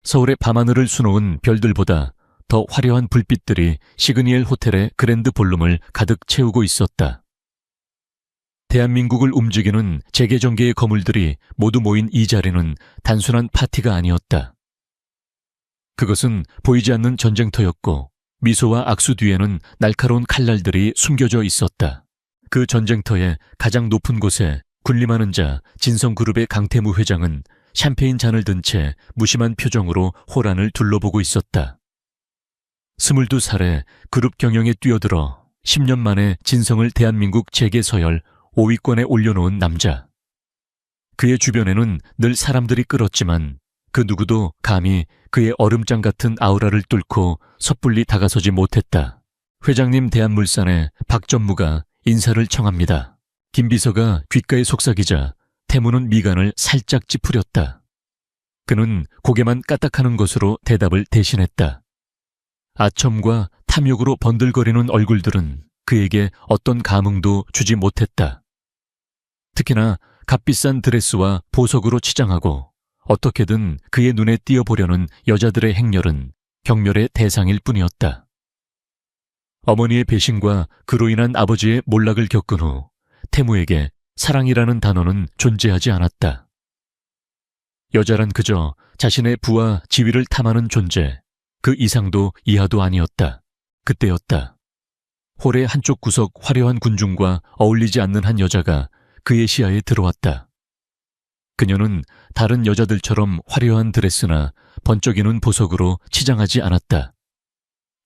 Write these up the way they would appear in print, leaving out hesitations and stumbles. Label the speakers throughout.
Speaker 1: 서울의 밤하늘을 수놓은 별들보다 더 화려한 불빛들이 시그니엘 호텔의 그랜드 볼룸을 가득 채우고 있었다. 대한민국을 움직이는 재계전개의 거물들이 모두 모인 이 자리는 단순한 파티가 아니었다. 그것은 보이지 않는 전쟁터였고 미소와 악수 뒤에는 날카로운 칼날들이 숨겨져 있었다. 그 전쟁터의 가장 높은 곳에 군림하는 자 진성그룹의 강태무 회장은 샴페인 잔을 든 채 무심한 표정으로 홀안을 둘러보고 있었다. 22살에 그룹 경영에 뛰어들어 10년 만에 진성을 대한민국 재계서열 5위권에 올려놓은 남자. 그의 주변에는 늘 사람들이 끌었지만 그 누구도 감히 그의 얼음장 같은 아우라를 뚫고 섣불리 다가서지 못했다. 회장님 대한물산의 박 전무가 인사를 청합니다. 김 비서가 귓가에 속삭이자 태무는 미간을 살짝 찌푸렸다. 그는 고개만 까딱하는 것으로 대답을 대신했다. 아첨과 탐욕으로 번들거리는 얼굴들은 그에게 어떤 감흥도 주지 못했다. 특히나 값비싼 드레스와 보석으로 치장하고 어떻게든 그의 눈에 띄어보려는 여자들의 행렬은 경멸의 대상일 뿐이었다. 어머니의 배신과 그로 인한 아버지의 몰락을 겪은 후 태무에게 사랑이라는 단어는 존재하지 않았다. 여자란 그저 자신의 부와 지위를 탐하는 존재, 그 이상도 이하도 아니었다. 그때였다. 홀의 한쪽 구석 화려한 군중과 어울리지 않는 한 여자가 그의 시야에 들어왔다. 그녀는 다른 여자들처럼 화려한 드레스나 번쩍이는 보석으로 치장하지 않았다.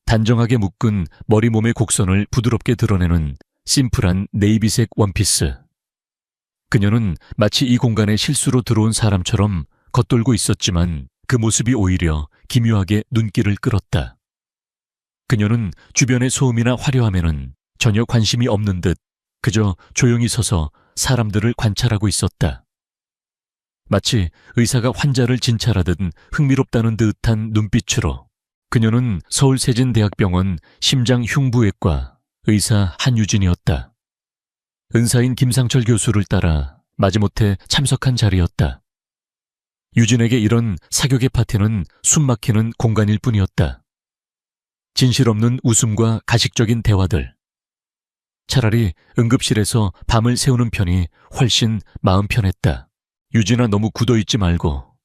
Speaker 1: 단정하게 묶은 머리 몸의 곡선을 부드럽게 드러내는 심플한 네이비색 원피스. 그녀는 마치 이 공간에 실수로 들어온 사람처럼 겉돌고 있었지만 그 모습이 오히려 기묘하게 눈길을 끌었다. 그녀는 주변의 소음이나 화려함에는 전혀 관심이 없는 듯 그저 조용히 서서 사람들을 관찰하고 있었다. 마치 의사가 환자를 진찰하듯 흥미롭다는 듯한 눈빛으로 그녀는 서울세진대학병원 심장흉부외과 의사 한유진이었다. 은사인 김상철 교수를 따라 마지못해 참석한 자리였다. 유진에게 이런 사교계 파티는 숨막히는 공간일 뿐이었다. 진실 없는 웃음과 가식적인 대화들. 차라리 응급실에서 밤을 새우는 편이 훨씬 마음 편했다. 유진아, 너무 굳어있지 말고.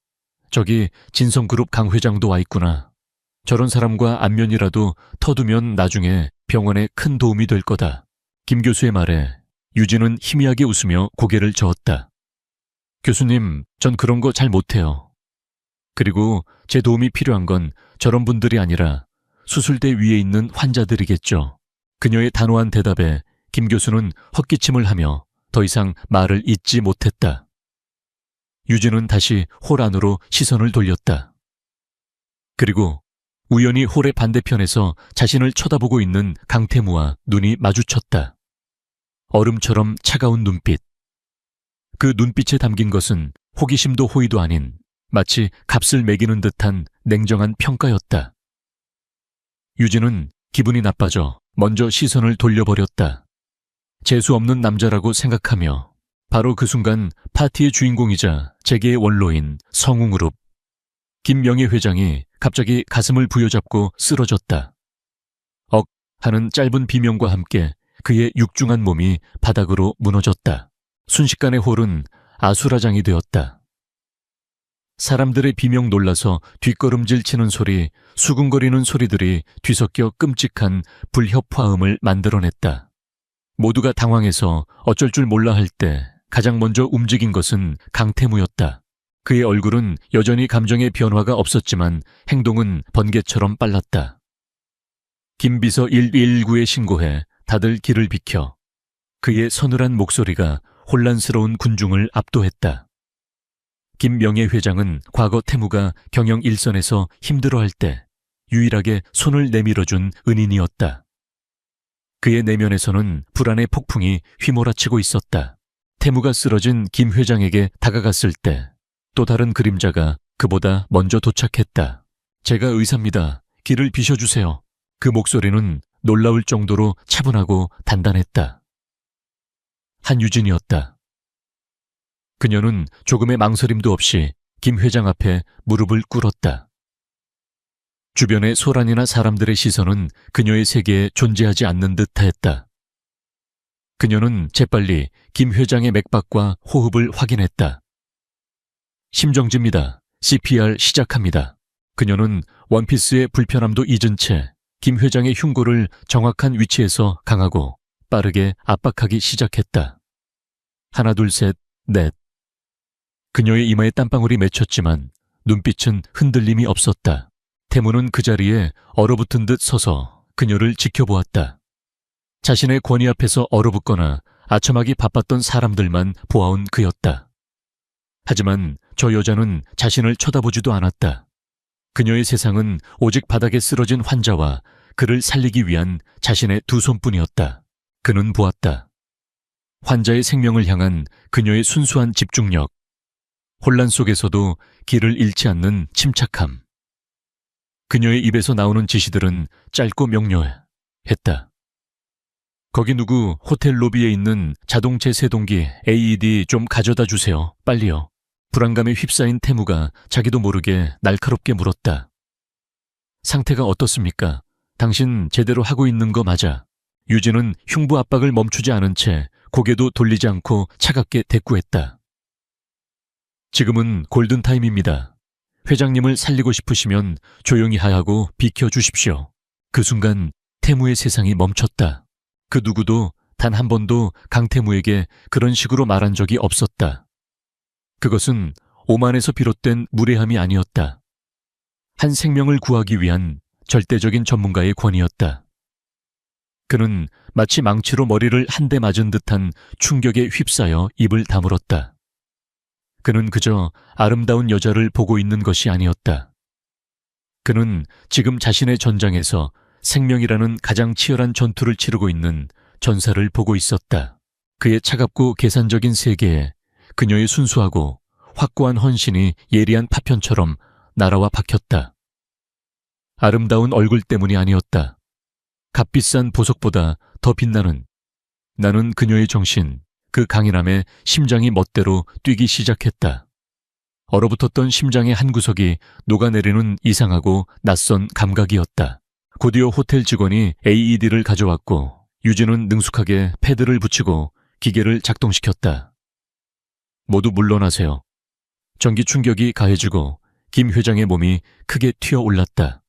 Speaker 1: 저기 진성그룹 강 회장도 와 있구나. 저런 사람과 안면이라도 터두면 나중에 병원에 큰 도움이 될 거다. 김 교수의 말에 유진은 희미하게 웃으며 고개를 저었다. 교수님, 전 그런 거 잘 못해요. 그리고 제 도움이 필요한 건 저런 분들이 아니라 수술대 위에 있는 환자들이겠죠. 그녀의 단호한 대답에 김 교수는 헛기침을 하며 더 이상 말을 잇지 못했다. 유진은 다시 홀 안으로 시선을 돌렸다. 그리고 우연히 홀의 반대편에서 자신을 쳐다보고 있는 강태무와 눈이 마주쳤다. 얼음처럼 차가운 눈빛. 그 눈빛에 담긴 것은 호기심도 호의도 아닌 마치 값을 매기는 듯한 냉정한 평가였다. 유진은 기분이 나빠져 먼저 시선을 돌려버렸다. 재수 없는 남자라고 생각하며 바로 그 순간 파티의 주인공이자 재계의 원로인 성웅으룹 김명희 회장이 갑자기 가슴을 부여잡고 쓰러졌다. 억 하는 짧은 비명과 함께 그의 육중한 몸이 바닥으로 무너졌다. 순식간에 홀은 아수라장이 되었다. 사람들의 비명 놀라서 뒷걸음질 치는 소리, 수근거리는 소리들이 뒤섞여 끔찍한 불협화음을 만들어냈다. 모두가 당황해서 어쩔 줄 몰라 할 때 가장 먼저 움직인 것은 강태무였다. 그의 얼굴은 여전히 감정의 변화가 없었지만 행동은 번개처럼 빨랐다. 김 비서 119에 신고해 다들 길을 비켜 그의 서늘한 목소리가 혼란스러운 군중을 압도했다. 김명애 회장은 과거 태무가 경영 일선에서 힘들어할 때 유일하게 손을 내밀어준 은인이었다. 그의 내면에서는 불안의 폭풍이 휘몰아치고 있었다. 태무가 쓰러진 김 회장에게 다가갔을 때 또 다른 그림자가 그보다 먼저 도착했다. 제가 의사입니다. 길을 비셔주세요. 그 목소리는 놀라울 정도로 차분하고 단단했다. 한유진이었다. 그녀는 조금의 망설임도 없이 김 회장 앞에 무릎을 꿇었다. 주변의 소란이나 사람들의 시선은 그녀의 세계에 존재하지 않는 듯하였다. 그녀는 재빨리 김 회장의 맥박과 호흡을 확인했다. 심정지입니다. CPR 시작합니다. 그녀는 원피스의 불편함도 잊은 채 김 회장의 흉골을 정확한 위치에서 강하고 빠르게 압박하기 시작했다. 하나, 둘, 셋, 넷. 그녀의 이마에 땀방울이 맺혔지만 눈빛은 흔들림이 없었다. 태무는 그 자리에 얼어붙은 듯 서서 그녀를 지켜보았다. 자신의 권위 앞에서 얼어붙거나 아첨하기 바빴던 사람들만 보아온 그였다. 하지만 저 여자는 자신을 쳐다보지도 않았다. 그녀의 세상은 오직 바닥에 쓰러진 환자와 그를 살리기 위한 자신의 두 손뿐이었다. 그는 보았다. 환자의 생명을 향한 그녀의 순수한 집중력, 혼란 속에서도 길을 잃지 않는 침착함. 그녀의 입에서 나오는 지시들은 짧고 명료했다. 거기 누구 호텔 로비에 있는 자동 제세동기 AED 좀 가져다 주세요. 빨리요. 불안감에 휩싸인 태무가 자기도 모르게 날카롭게 물었다. 상태가 어떻습니까? 당신 제대로 하고 있는 거 맞아? 유진은 흉부 압박을 멈추지 않은 채 고개도 돌리지 않고 차갑게 대꾸했다. 지금은 골든타임입니다. 회장님을 살리고 싶으시면 조용히 하고 비켜주십시오. 그 순간 태무의 세상이 멈췄다. 그 누구도 단 한 번도 강태무에게 그런 식으로 말한 적이 없었다. 그것은 오만에서 비롯된 무례함이 아니었다. 한 생명을 구하기 위한 절대적인 전문가의 권위였다. 그는 마치 망치로 머리를 한 대 맞은 듯한 충격에 휩싸여 입을 다물었다. 그는 그저 아름다운 여자를 보고 있는 것이 아니었다. 그는 지금 자신의 전장에서 생명이라는 가장 치열한 전투를 치르고 있는 전사를 보고 있었다. 그의 차갑고 계산적인 세계에 그녀의 순수하고 확고한 헌신이 예리한 파편처럼 날아와 박혔다. 아름다운 얼굴 때문이 아니었다. 값비싼 보석보다 더 빛나는 나는 그녀의 정신, 그 강인함에 심장이 멋대로 뛰기 시작했다. 얼어붙었던 심장의 한 구석이 녹아내리는 이상하고 낯선 감각이었다. 곧이어 호텔 직원이 AED를 가져왔고 유진은 능숙하게 패드를 붙이고 기계를 작동시켰다. 모두 물러나세요. 전기 충격이 가해지고 김 회장의 몸이 크게 튀어올랐다.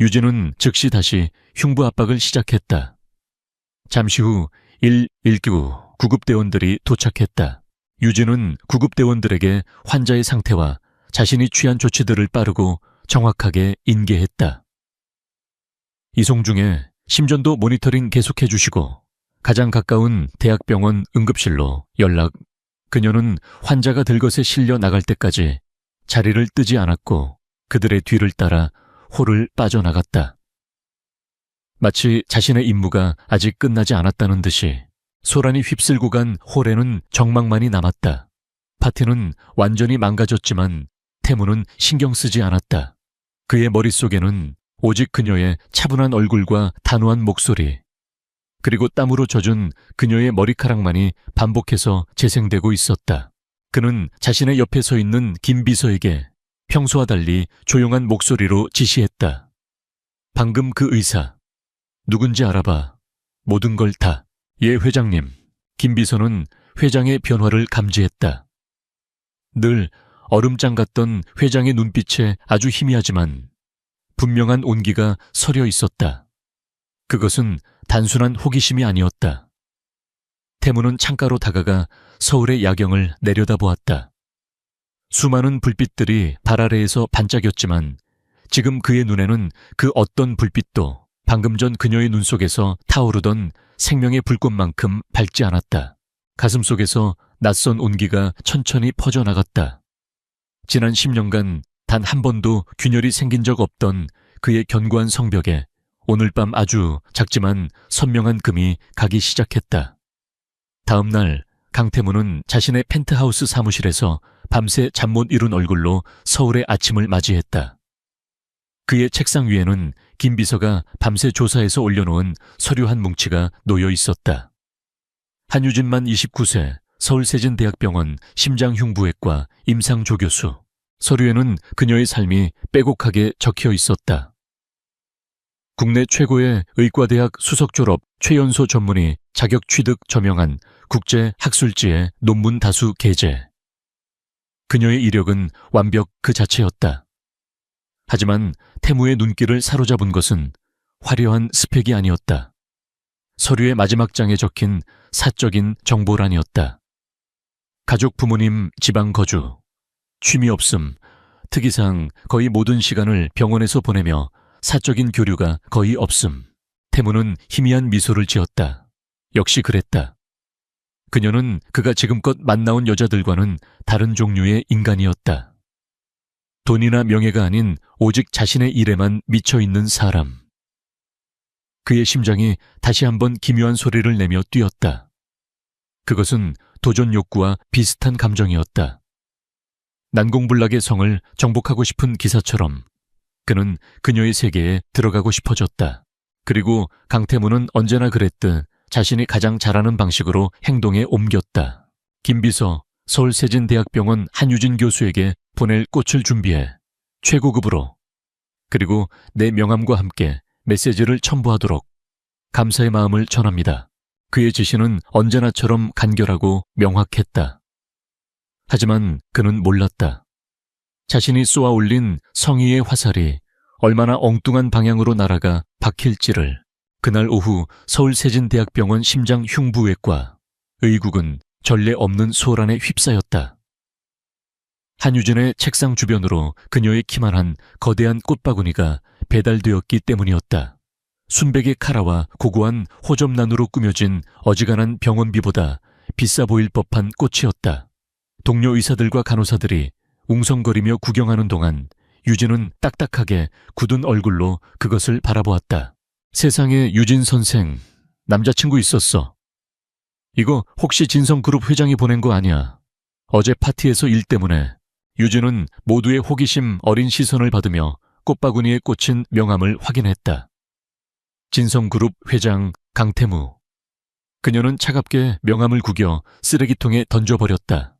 Speaker 1: 유진은 즉시 다시 흉부 압박을 시작했다. 잠시 후 119 구급대원들이 도착했다. 유진은 구급대원들에게 환자의 상태와 자신이 취한 조치들을 빠르고 정확하게 인계했다. 이송 중에 심전도 모니터링 계속해 주시고 가장 가까운 대학병원 응급실로 연락. 그녀는 환자가 들것에 실려 나갈 때까지 자리를 뜨지 않았고 그들의 뒤를 따라 홀을 빠져나갔다. 마치 자신의 임무가 아직 끝나지 않았다는 듯이 소란이 휩쓸고 간 홀에는 정막만이 남았다. 파티는 완전히 망가졌지만 태무는 신경 쓰지 않았다. 그의 머릿속에는 오직 그녀의 차분한 얼굴과 단호한 목소리, 그리고 땀으로 젖은 그녀의 머리카락만이 반복해서 재생되고 있었다. 그는 자신의 옆에 서 있는 김 비서에게 평소와 달리 조용한 목소리로 지시했다. 방금 그 의사, 누군지 알아봐. 모든 걸 다. 예, 회장님. 김 비서는 회장의 변화를 감지했다. 늘 얼음장 같던 회장의 눈빛에 아주 희미하지만 분명한 온기가 서려 있었다. 그것은 단순한 호기심이 아니었다. 태무는 창가로 다가가 서울의 야경을 내려다보았다. 수많은 불빛들이 발 아래에서 반짝였지만 지금 그의 눈에는 그 어떤 불빛도 방금 전 그녀의 눈 속에서 타오르던 생명의 불꽃만큼 밝지 않았다. 가슴 속에서 낯선 온기가 천천히 퍼져나갔다. 지난 10년간 단 한 번도 균열이 생긴 적 없던 그의 견고한 성벽에 오늘 밤 아주 작지만 선명한 금이 가기 시작했다. 다음 날 강태무는 자신의 펜트하우스 사무실에서 밤새 잠 못 이룬 얼굴로 서울의 아침을 맞이했다. 그의 책상 위에는 김 비서가 밤새 조사해서 올려놓은 서류 한 뭉치가 놓여 있었다. 한유진만 29세, 서울세진대학병원 심장흉부외과 임상조교수. 서류에는 그녀의 삶이 빼곡하게 적혀 있었다. 국내 최고의 의과대학 수석 졸업 최연소 전문의 자격 취득 저명한 국제 학술지에 논문 다수 게재. 그녀의 이력은 완벽 그 자체였다. 하지만 태무의 눈길을 사로잡은 것은 화려한 스펙이 아니었다. 서류의 마지막 장에 적힌 사적인 정보란이었다. 가족 부모님 지방 거주, 취미 없음, 특이상 거의 모든 시간을 병원에서 보내며 사적인 교류가 거의 없음. 태무는 희미한 미소를 지었다. 역시 그랬다. 그녀는 그가 지금껏 만나온 여자들과는 다른 종류의 인간이었다. 돈이나 명예가 아닌 오직 자신의 일에만 미쳐있는 사람. 그의 심장이 다시 한번 기묘한 소리를 내며 뛰었다. 그것은 도전 욕구와 비슷한 감정이었다. 난공불락의 성을 정복하고 싶은 기사처럼 그는 그녀의 세계에 들어가고 싶어졌다. 그리고 강태무는 언제나 그랬듯 자신이 가장 잘하는 방식으로 행동에 옮겼다. 김비서 서울세진대학병원 한유진 교수에게 보낼 꽃을 준비해 최고급으로, 그리고 내 명함과 함께 메시지를 첨부하도록 감사의 마음을 전합니다. 그의 지시는 언제나처럼 간결하고 명확했다. 하지만 그는 몰랐다. 자신이 쏘아 올린 성의의 화살이 얼마나 엉뚱한 방향으로 날아가 박힐지를. 그날 오후 서울세진대학병원 심장흉부외과 의국은 전례 없는 소란에 휩싸였다. 한유진의 책상 주변으로 그녀의 키만한 거대한 꽃바구니가 배달되었기 때문이었다. 순백의 카라와 고고한 호접란으로 꾸며진 어지간한 병원비보다 비싸 보일 법한 꽃이었다. 동료 의사들과 간호사들이 웅성거리며 구경하는 동안 유진은 딱딱하게 굳은 얼굴로 그것을 바라보았다. 세상에 유진 선생, 남자친구 있었어. 이거 혹시 진성그룹 회장이 보낸 거 아니야? 어제 파티에서 일 때문에. 유진은 모두의 호기심 어린 시선을 받으며 꽃바구니에 꽂힌 명함을 확인했다. 진성그룹 회장 강태무. 그녀는 차갑게 명함을 구겨 쓰레기통에 던져버렸다.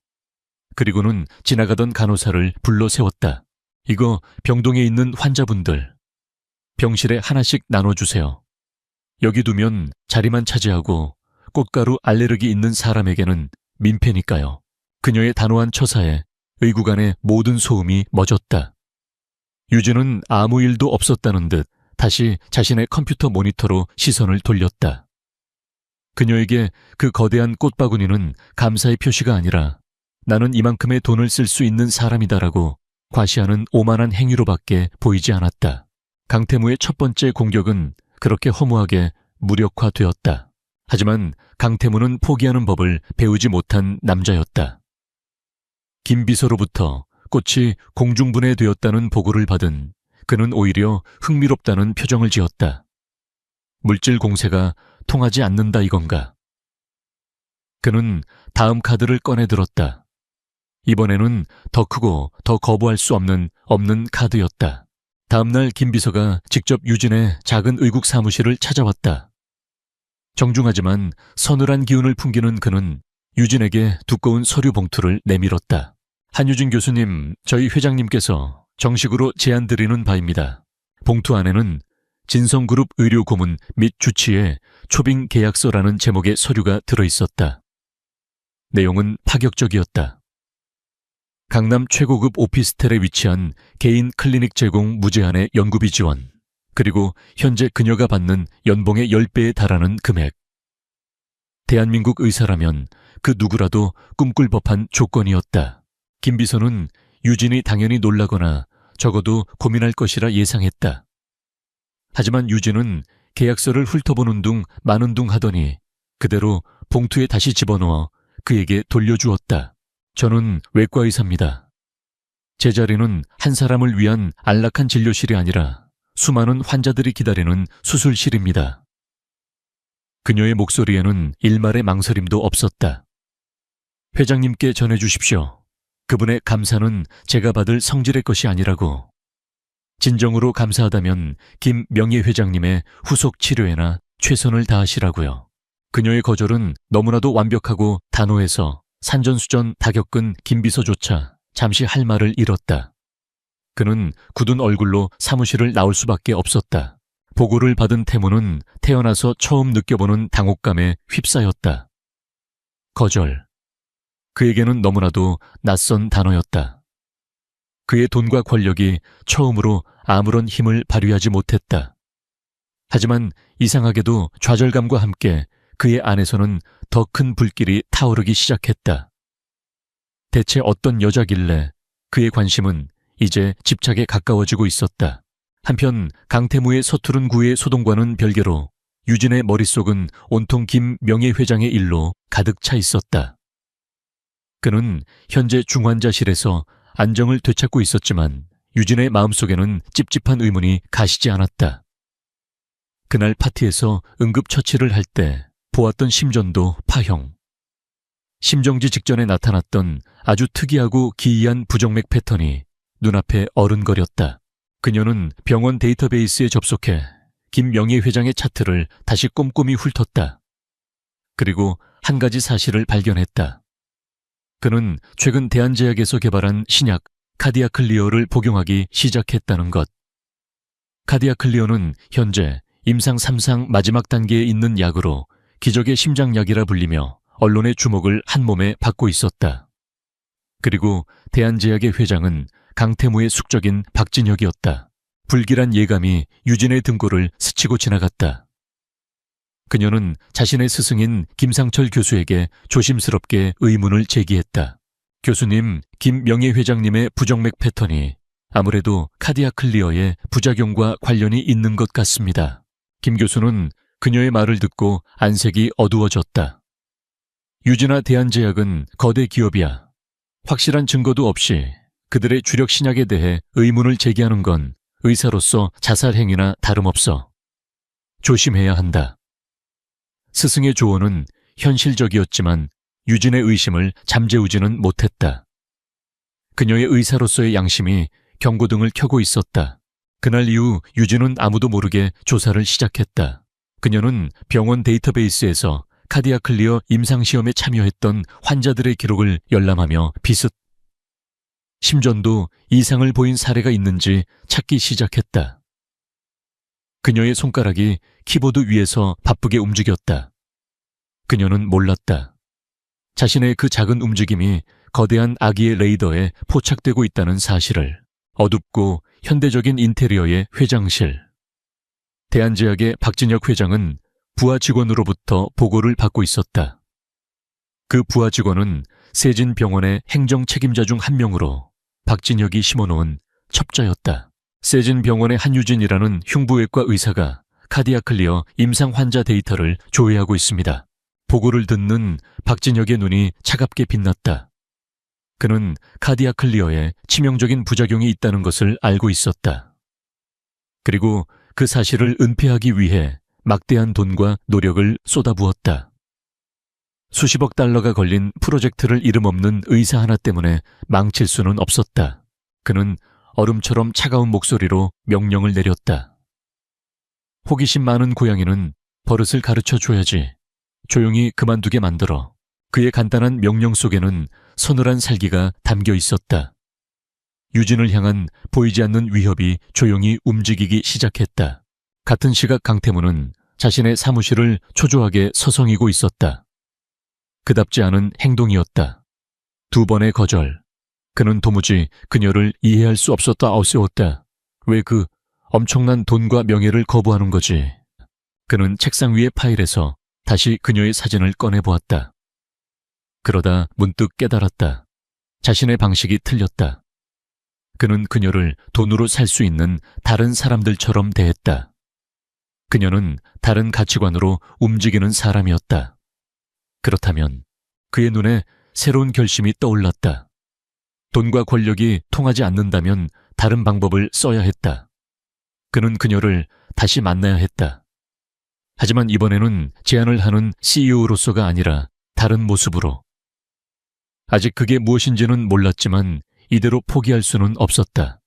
Speaker 1: 그리고는 지나가던 간호사를 불러 세웠다. 이거 병동에 있는 환자분들, 병실에 하나씩 나눠주세요. 여기 두면 자리만 차지하고 꽃가루 알레르기 있는 사람에게는 민폐니까요. 그녀의 단호한 처사에 의국 안의 모든 소음이 멎었다. 유진은 아무 일도 없었다는 듯 다시 자신의 컴퓨터 모니터로 시선을 돌렸다. 그녀에게 그 거대한 꽃바구니는 감사의 표시가 아니라 나는 이만큼의 돈을 쓸 수 있는 사람이다라고 과시하는 오만한 행위로밖에 보이지 않았다. 강태무의 첫 번째 공격은 그렇게 허무하게 무력화되었다. 하지만 강태무는 포기하는 법을 배우지 못한 남자였다. 김비서로부터 꽃이 공중분해되었다는 보고를 받은 그는 오히려 흥미롭다는 표정을 지었다. 물질 공세가 통하지 않는다 이건가? 그는 다음 카드를 꺼내 들었다. 이번에는 더 크고 더 거부할 수 없는 카드였다. 다음날 김비서가 직접 유진의 작은 의국 사무실을 찾아왔다. 정중하지만 서늘한 기운을 풍기는 그는 유진에게 두꺼운 서류 봉투를 내밀었다. 한유진 교수님, 저희 회장님께서 정식으로 제안드리는 바입니다. 봉투 안에는 진성그룹 의료고문 및 주치의 초빙 계약서라는 제목의 서류가 들어있었다. 내용은 파격적이었다. 강남 최고급 오피스텔에 위치한 개인 클리닉 제공 무제한의 연구비 지원, 그리고 현재 그녀가 받는 연봉의 10배에 달하는 금액. 대한민국 의사라면 그 누구라도 꿈꿀 법한 조건이었다. 김 비서는 유진이 당연히 놀라거나 적어도 고민할 것이라 예상했다. 하지만 유진은 계약서를 훑어보는 둥 마는 둥 하더니 그대로 봉투에 다시 집어넣어 그에게 돌려주었다. 저는 외과 의사입니다. 제 자리는 한 사람을 위한 안락한 진료실이 아니라 수많은 환자들이 기다리는 수술실입니다. 그녀의 목소리에는 일말의 망설임도 없었다. 회장님께 전해주십시오. 그분의 감사는 제가 받을 성질의 것이 아니라고. 진정으로 감사하다면 김 명예회장님의 후속 치료에나 최선을 다하시라고요. 그녀의 거절은 너무나도 완벽하고 단호해서 산전수전 다 겪은 김비서조차 잠시 할 말을 잃었다. 그는 굳은 얼굴로 사무실을 나올 수밖에 없었다. 보고를 받은 태무는 태어나서 처음 느껴보는 당혹감에 휩싸였다. 거절. 그에게는 너무나도 낯선 단어였다. 그의 돈과 권력이 처음으로 아무런 힘을 발휘하지 못했다. 하지만 이상하게도 좌절감과 함께 그의 안에서는 더 큰 불길이 타오르기 시작했다. 대체 어떤 여자길래 그의 관심은 이제 집착에 가까워지고 있었다. 한편 강태무의 서투른 구의 소동과는 별개로 유진의 머릿속은 온통 김 명예회장의 일로 가득 차 있었다. 그는 현재 중환자실에서 안정을 되찾고 있었지만 유진의 마음속에는 찝찝한 의문이 가시지 않았다. 그날 파티에서 응급처치를 할 때 보았던 심전도 파형. 심정지 직전에 나타났던 아주 특이하고 기이한 부정맥 패턴이 눈앞에 어른거렸다. 그녀는 병원 데이터베이스에 접속해 김명희 회장의 차트를 다시 꼼꼼히 훑었다. 그리고 한 가지 사실을 발견했다. 그는 최근 대한제약에서 개발한 신약 카디아클리어를 복용하기 시작했다는 것. 카디아클리어는 현재 임상 3상 마지막 단계에 있는 약으로 기적의 심장약이라 불리며 언론의 주목을 한 몸에 받고 있었다. 그리고 대한제약의 회장은 강태무의 숙적인 박진혁이었다. 불길한 예감이 유진의 등골을 스치고 지나갔다. 그녀는 자신의 스승인 김상철 교수에게 조심스럽게 의문을 제기했다. 교수님, 김명희 회장님의 부정맥 패턴이 아무래도 카디아클리어의 부작용과 관련이 있는 것 같습니다. 김 교수는 그녀의 말을 듣고 안색이 어두워졌다. 유진아 대한제약은 거대 기업이야. 확실한 증거도 없이 그들의 주력 신약에 대해 의문을 제기하는 건 의사로서 자살 행위나 다름없어. 조심해야 한다. 스승의 조언은 현실적이었지만 유진의 의심을 잠재우지는 못했다. 그녀의 의사로서의 양심이 경고등을 켜고 있었다. 그날 이후 유진은 아무도 모르게 조사를 시작했다. 그녀는 병원 데이터베이스에서 카디아클리어 임상시험에 참여했던 환자들의 기록을 열람하며 비슷 심전도 이상을 보인 사례가 있는지 찾기 시작했다. 그녀의 손가락이 키보드 위에서 바쁘게 움직였다. 그녀는 몰랐다. 자신의 그 작은 움직임이 거대한 아기의 레이더에 포착되고 있다는 사실을. 어둡고 현대적인 인테리어의 회장실. 대한제약의 박진혁 회장은 부하 직원으로부터 보고를 받고 있었다. 그 부하 직원은 세진병원의 행정 책임자 중 한 명으로 박진혁이 심어놓은 첩자였다. 세진병원의 한유진이라는 흉부외과 의사가 카디아클리어 임상 환자 데이터를 조회하고 있습니다. 보고를 듣는 박진혁의 눈이 차갑게 빛났다. 그는 카디아클리어에 치명적인 부작용이 있다는 것을 알고 있었다. 그리고 그 사실을 은폐하기 위해 막대한 돈과 노력을 쏟아부었다. 수십억 달러가 걸린 프로젝트를 이름 없는 의사 하나 때문에 망칠 수는 없었다. 그는 얼음처럼 차가운 목소리로 명령을 내렸다. 호기심 많은 고양이는 버릇을 가르쳐 줘야지. 조용히 그만두게 만들어. 그의 간단한 명령 속에는 서늘한 살기가 담겨 있었다. 유진을 향한 보이지 않는 위협이 조용히 움직이기 시작했다. 같은 시각 강태무는 자신의 사무실을 초조하게 서성이고 있었다. 그답지 않은 행동이었다. 2번의 거절. 그는 도무지 그녀를 이해할 수 없었다 아우세웠다. 왜 그 엄청난 돈과 명예를 거부하는 거지? 그는 책상 위의 파일에서 다시 그녀의 사진을 꺼내보았다. 그러다 문득 깨달았다. 자신의 방식이 틀렸다. 그는 그녀를 돈으로 살 수 있는 다른 사람들처럼 대했다. 그녀는 다른 가치관으로 움직이는 사람이었다. 그렇다면 그의 눈에 새로운 결심이 떠올랐다. 돈과 권력이 통하지 않는다면 다른 방법을 써야 했다. 그는 그녀를 다시 만나야 했다. 하지만 이번에는 제안을 하는 CEO로서가 아니라 다른 모습으로. 아직 그게 무엇인지는 몰랐지만 이대로 포기할 수는 없었다.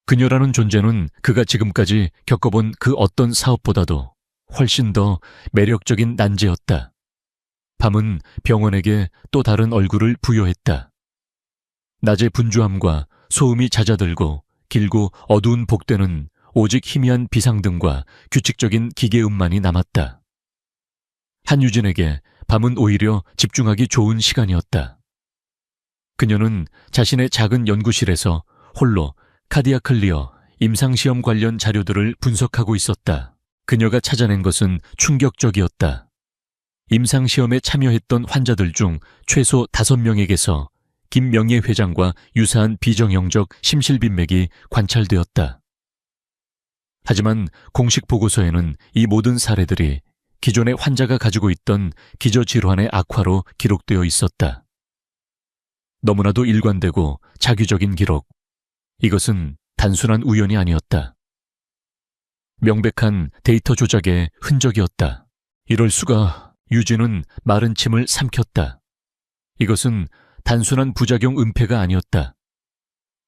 Speaker 1: 그녀라는 존재는 그가 지금까지 겪어본 그 어떤 사업보다도 훨씬 더 매력적인 난제였다. 밤은 병원에게 또 다른 얼굴을 부여했다. 낮의 분주함과 소음이 잦아들고 길고 어두운 복대는 오직 희미한 비상등과 규칙적인 기계음만이 남았다. 한유진에게 밤은 오히려 집중하기 좋은 시간이었다. 그녀는 자신의 작은 연구실에서 홀로 카디아 클리어 임상시험 관련 자료들을 분석하고 있었다. 그녀가 찾아낸 것은 충격적이었다. 임상시험에 참여했던 환자들 중 최소 5명에게서 김명예 회장과 유사한 비정형적 심실빈맥이 관찰되었다. 하지만 공식 보고서에는 이 모든 사례들이 기존의 환자가 가지고 있던 기저질환의 악화로 기록되어 있었다. 너무나도 일관되고 자규적인 기록. 이것은 단순한 우연이 아니었다. 명백한 데이터 조작의 흔적이었다. 이럴 수가. 유진은 마른 침을 삼켰다. 이것은 단순한 부작용 은폐가 아니었다.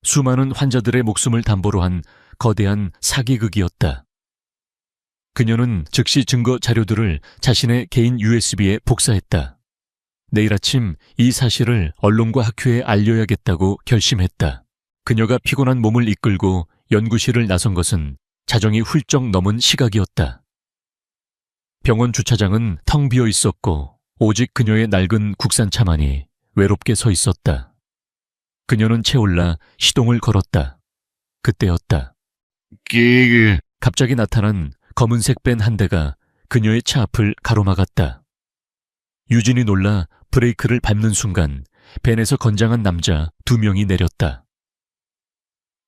Speaker 1: 수많은 환자들의 목숨을 담보로 한 거대한 사기극이었다. 그녀는 즉시 증거 자료들을 자신의 개인 USB에 복사했다. 내일 아침 이 사실을 언론과 학회에 알려야겠다고 결심했다. 그녀가 피곤한 몸을 이끌고 연구실을 나선 것은 자정이 훌쩍 넘은 시각이었다. 병원 주차장은 텅 비어 있었고 오직 그녀의 낡은 국산차만이 외롭게 서 있었다. 그녀는 채올라 시동을 걸었다. 그때였다. 갑자기 나타난 검은색 밴 한 대가 그녀의 차 앞을 가로막았다. 유진이 놀라 브레이크를 밟는 순간 밴에서 건장한 남자 2명이 내렸다.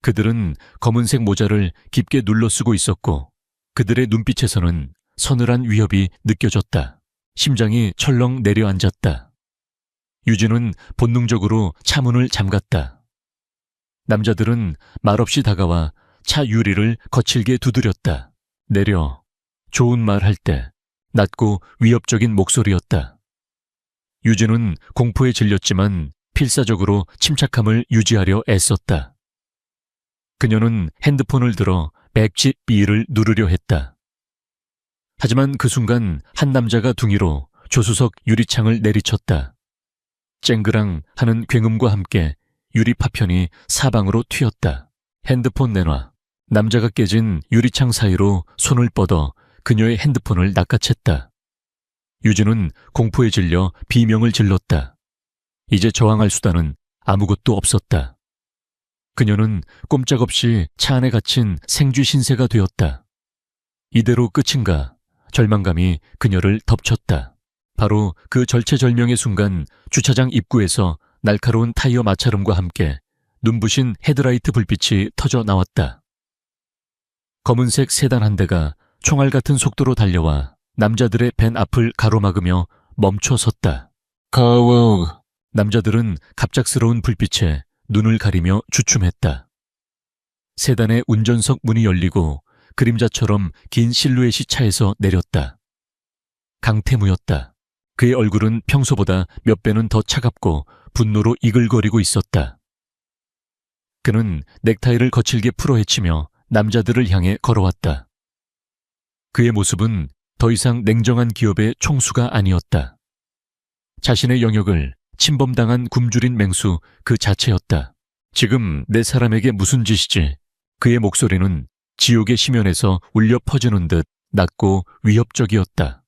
Speaker 1: 그들은 검은색 모자를 깊게 눌러 쓰고 있었고 그들의 눈빛에서는 서늘한 위협이 느껴졌다. 심장이 철렁 내려앉았다. 유진은 본능적으로 차문을 잠갔다. 남자들은 말없이 다가와 차 유리를 거칠게 두드렸다. 내려. 좋은 말 할 때 낮고 위협적인 목소리였다. 유진은 공포에 질렸지만 필사적으로 침착함을 유지하려 애썼다. 그녀는 핸드폰을 들어 백지 B를 누르려 했다. 하지만 그 순간 한 남자가 둥이로 조수석 유리창을 내리쳤다. 쨍그랑 하는 굉음과 함께 유리 파편이 사방으로 튀었다. 핸드폰 내놔. 남자가 깨진 유리창 사이로 손을 뻗어 그녀의 핸드폰을 낚아챘다. 유진은 공포에 질려 비명을 질렀다. 이제 저항할 수단은 아무것도 없었다. 그녀는 꼼짝없이 차 안에 갇힌 생쥐 신세가 되었다. 이대로 끝인가? 절망감이 그녀를 덮쳤다. 바로 그 절체절명의 순간 주차장 입구에서 날카로운 타이어 마찰음과 함께 눈부신 헤드라이트 불빛이 터져 나왔다. 검은색 세단 한 대가 총알 같은 속도로 달려와 남자들의 밴 앞을 가로막으며 멈춰 섰다. 가워. 남자들은 갑작스러운 불빛에 눈을 가리며 주춤했다. 세단의 운전석 문이 열리고 그림자처럼 긴 실루엣이 차에서 내렸다. 강태무였다. 그의 얼굴은 평소보다 몇 배는 더 차갑고 분노로 이글거리고 있었다. 그는 넥타이를 거칠게 풀어헤치며 남자들을 향해 걸어왔다. 그의 모습은 더 이상 냉정한 기업의 총수가 아니었다. 자신의 영역을 침범당한 굶주린 맹수 그 자체였다. 지금 내 사람에게 무슨 짓이지? 그의 목소리는 지옥의 심연에서 울려 퍼지는 듯 낮고 위협적이었다.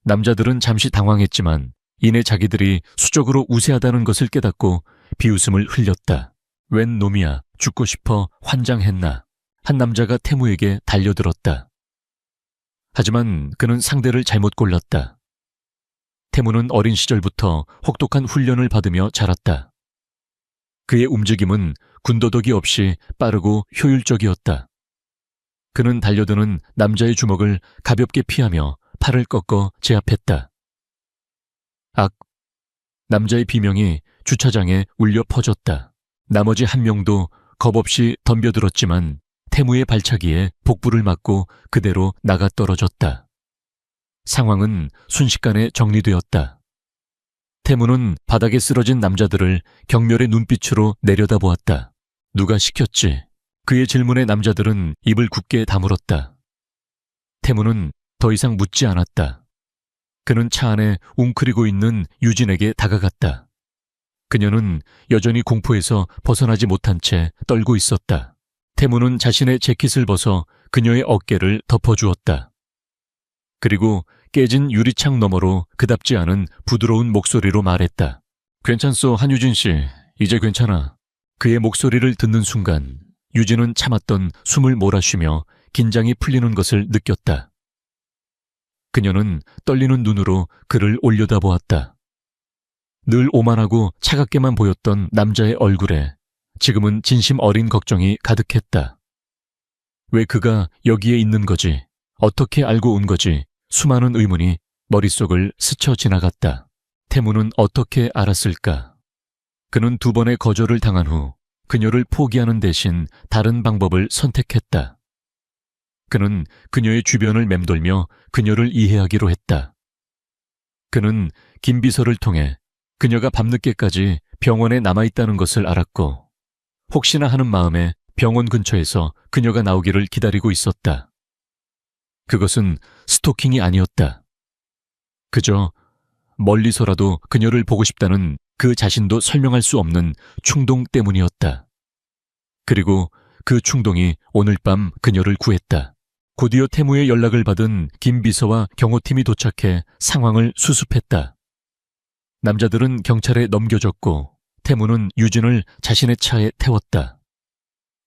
Speaker 1: 남자들은 잠시 당황했지만 이내 자기들이 수적으로 우세하다는 것을 깨닫고 비웃음을 흘렸다. 웬 놈이야, 죽고 싶어 환장했나. 한 남자가 태무에게 달려들었다. 하지만 그는 상대를 잘못 골랐다. 태무는 어린 시절부터 혹독한 훈련을 받으며 자랐다. 그의 움직임은 군더더기 없이 빠르고 효율적이었다. 그는 달려드는 남자의 주먹을 가볍게 피하며 팔을 꺾어 제압했다. 악! 남자의 비명이 주차장에 울려 퍼졌다. 나머지 한 명도 겁없이 덤벼들었지만 태무의 발차기에 복부를 맞고 그대로 나가 떨어졌다. 상황은 순식간에 정리되었다. 태무는 바닥에 쓰러진 남자들을 경멸의 눈빛으로 내려다보았다. 누가 시켰지? 그의 질문에 남자들은 입을 굳게 다물었다. 태무는 더 이상 묻지 않았다. 그는 차 안에 웅크리고 있는 유진에게 다가갔다. 그녀는 여전히 공포에서 벗어나지 못한 채 떨고 있었다. 태무는 자신의 재킷을 벗어 그녀의 어깨를 덮어주었다. 그리고 깨진 유리창 너머로 그답지 않은 부드러운 목소리로 말했다. 괜찮소, 한유진 씨. 이제 괜찮아. 그의 목소리를 듣는 순간 유진은 참았던 숨을 몰아쉬며 긴장이 풀리는 것을 느꼈다. 그녀는 떨리는 눈으로 그를 올려다보았다. 늘 오만하고 차갑게만 보였던 남자의 얼굴에 지금은 진심 어린 걱정이 가득했다. 왜 그가 여기에 있는 거지? 어떻게 알고 온 거지? 수많은 의문이 머릿속을 스쳐 지나갔다. 태무는 어떻게 알았을까? 그는 2번의 거절을 당한 후 그녀를 포기하는 대신 다른 방법을 선택했다. 그는 그녀의 주변을 맴돌며 그녀를 이해하기로 했다. 그는 김 비서를 통해 그녀가 밤늦게까지 병원에 남아있다는 것을 알았고 혹시나 하는 마음에 병원 근처에서 그녀가 나오기를 기다리고 있었다. 그것은 스토킹이 아니었다. 그저 멀리서라도 그녀를 보고 싶다는 그 자신도 설명할 수 없는 충동 때문이었다. 그리고 그 충동이 오늘 밤 그녀를 구했다. 곧이어 태무의 연락을 받은 김 비서와 경호팀이 도착해 상황을 수습했다. 남자들은 경찰에 넘겨졌고 태무는 유진을 자신의 차에 태웠다.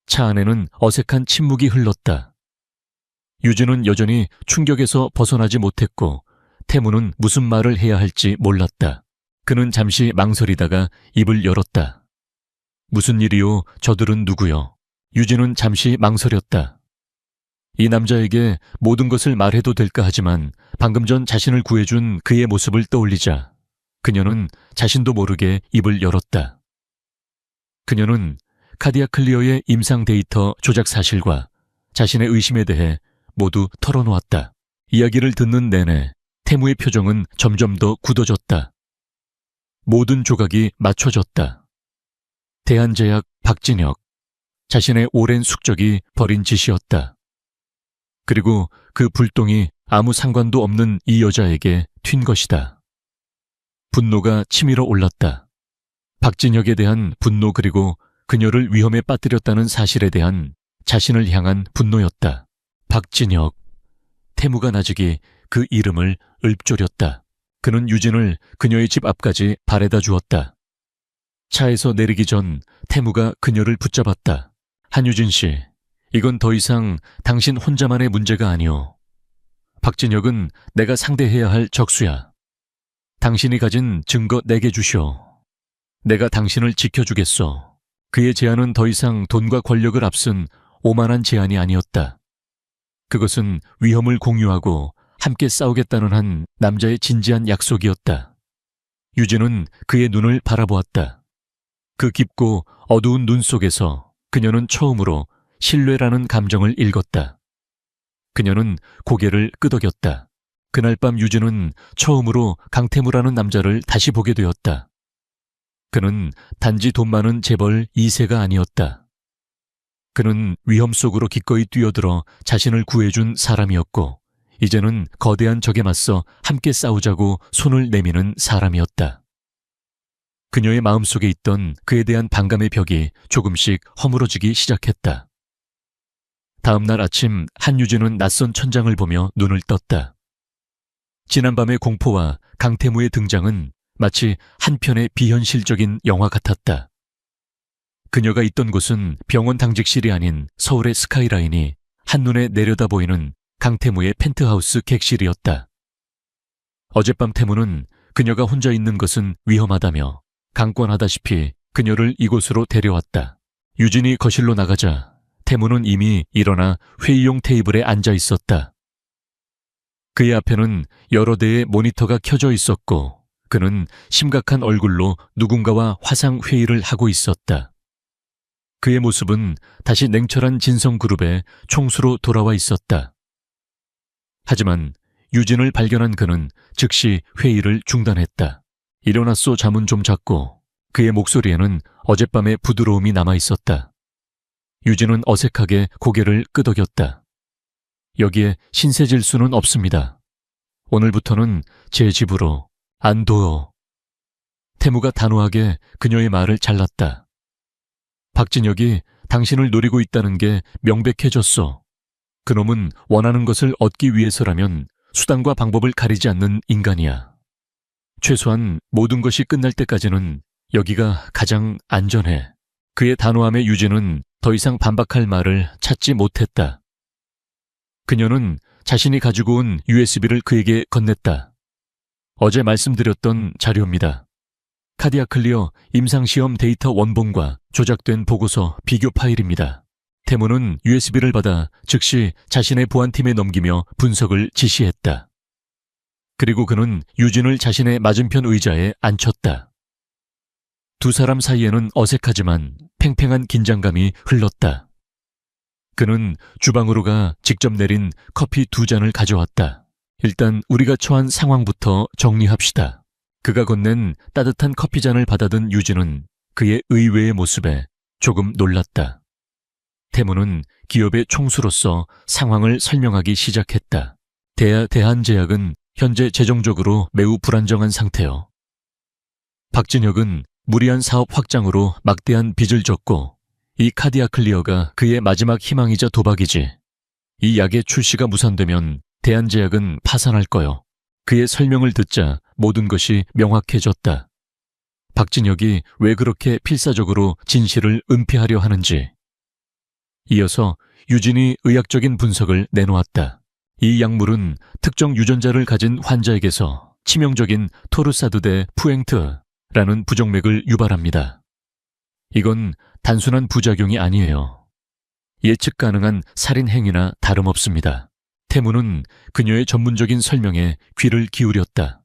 Speaker 1: 차 안에는 어색한 침묵이 흘렀다. 유진은 여전히 충격에서 벗어나지 못했고 태무는 무슨 말을 해야 할지 몰랐다. 그는 잠시 망설이다가 입을 열었다. 무슨 일이요? 저들은 누구요? 유진은 잠시 망설였다. 이 남자에게 모든 것을 말해도 될까 하지만 방금 전 자신을 구해준 그의 모습을 떠올리자 그녀는 자신도 모르게 입을 열었다. 그녀는 카디아 클리어의 임상 데이터 조작 사실과 자신의 의심에 대해 모두 털어놓았다. 이야기를 듣는 내내 태무의 표정은 점점 더 굳어졌다. 모든 조각이 맞춰졌다. 대한제약 박진혁, 자신의 오랜 숙적이 벌인 짓이었다. 그리고 그 불똥이 아무 상관도 없는 이 여자에게 튄 것이다. 분노가 치밀어 올랐다. 박진혁에 대한 분노 그리고 그녀를 위험에 빠뜨렸다는 사실에 대한 자신을 향한 분노였다. 박진혁. 태무가 나직이 그 이름을 읊조렸다. 그는 유진을 그녀의 집 앞까지 바래다 주었다. 차에서 내리기 전 태무가 그녀를 붙잡았다. 한유진 씨, 이건 더 이상 당신 혼자만의 문제가 아니오. 박진혁은 내가 상대해야 할 적수야. 당신이 가진 증거 내게 주시오. 내가 당신을 지켜주겠소. 그의 제안은 더 이상 돈과 권력을 앞선 오만한 제안이 아니었다. 그것은 위험을 공유하고 함께 싸우겠다는 한 남자의 진지한 약속이었다. 유진은 그의 눈을 바라보았다. 그 깊고 어두운 눈 속에서 그녀는 처음으로 신뢰라는 감정을 읽었다. 그녀는 고개를 끄덕였다. 그날 밤 유진은 처음으로 강태무라는 남자를 다시 보게 되었다. 그는 단지 돈 많은 재벌 2세가 아니었다. 그는 위험 속으로 기꺼이 뛰어들어 자신을 구해준 사람이었고 이제는 거대한 적에 맞서 함께 싸우자고 손을 내미는 사람이었다. 그녀의 마음속에 있던 그에 대한 반감의 벽이 조금씩 허물어지기 시작했다. 다음 날 아침 한유진은 낯선 천장을 보며 눈을 떴다. 지난밤의 공포와 강태무의 등장은 마치 한 편의 비현실적인 영화 같았다. 그녀가 있던 곳은 병원 당직실이 아닌 서울의 스카이라인이 한눈에 내려다 보이는 강태무의 펜트하우스 객실이었다. 어젯밤 태무는 그녀가 혼자 있는 것은 위험하다며 강권하다시피 그녀를 이곳으로 데려왔다. 유진이 거실로 나가자 태무는 이미 일어나 회의용 테이블에 앉아 있었다. 그의 앞에는 여러 대의 모니터가 켜져 있었고 그는 심각한 얼굴로 누군가와 화상 회의를 하고 있었다. 그의 모습은 다시 냉철한 진성그룹의 총수로 돌아와 있었다. 하지만 유진을 발견한 그는 즉시 회의를 중단했다. 일어났소. 잠은 좀 잤고. 그의 목소리에는 어젯밤의 부드러움이 남아있었다. 유진은 어색하게 고개를 끄덕였다. 여기에 신세질수는 없습니다. 오늘부터는 제 집으로 안 둬요. 태무가 단호하게 그녀의 말을 잘랐다. 박진혁이 당신을 노리고 있다는 게 명백해졌어. 그놈은 원하는 것을 얻기 위해서라면 수단과 방법을 가리지 않는 인간이야. 최소한 모든 것이 끝날 때까지는 여기가 가장 안전해. 그의 단호함의 유지는 더 이상 반박할 말을 찾지 못했다. 그녀는 자신이 가지고 온 USB를 그에게 건넸다. 어제 말씀드렸던 자료입니다. 카디아 클리어 임상시험 데이터 원본과 조작된 보고서 비교 파일입니다. 태무는 USB를 받아 즉시 자신의 보안팀에 넘기며 분석을 지시했다. 그리고 그는 유진을 자신의 맞은편 의자에 앉혔다. 두 사람 사이에는 어색하지만 팽팽한 긴장감이 흘렀다. 그는 주방으로 가 직접 내린 커피 2잔을 가져왔다. 일단 우리가 처한 상황부터 정리합시다. 그가 건넨 따뜻한 커피잔을 받아든 유진은 그의 의외의 모습에 조금 놀랐다. 태무는 기업의 총수로서 상황을 설명하기 시작했다. 대한제약은 현재 재정적으로 매우 불안정한 상태요. 박진혁은 무리한 사업 확장으로 막대한 빚을 졌고 이 카디아 클리어가 그의 마지막 희망이자 도박이지. 이 약의 출시가 무산되면 대한제약은 파산할 거요. 그의 설명을 듣자 모든 것이 명확해졌다. 박진혁이 왜 그렇게 필사적으로 진실을 은폐하려 하는지. 이어서 유진이 의학적인 분석을 내놓았다. 이 약물은 특정 유전자를 가진 환자에게서 치명적인 토르사드데 푸엥트라는 부정맥을 유발합니다. 이건 단순한 부작용이 아니에요. 예측 가능한 살인 행위나 다름없습니다. 태무는 그녀의 전문적인 설명에 귀를 기울였다.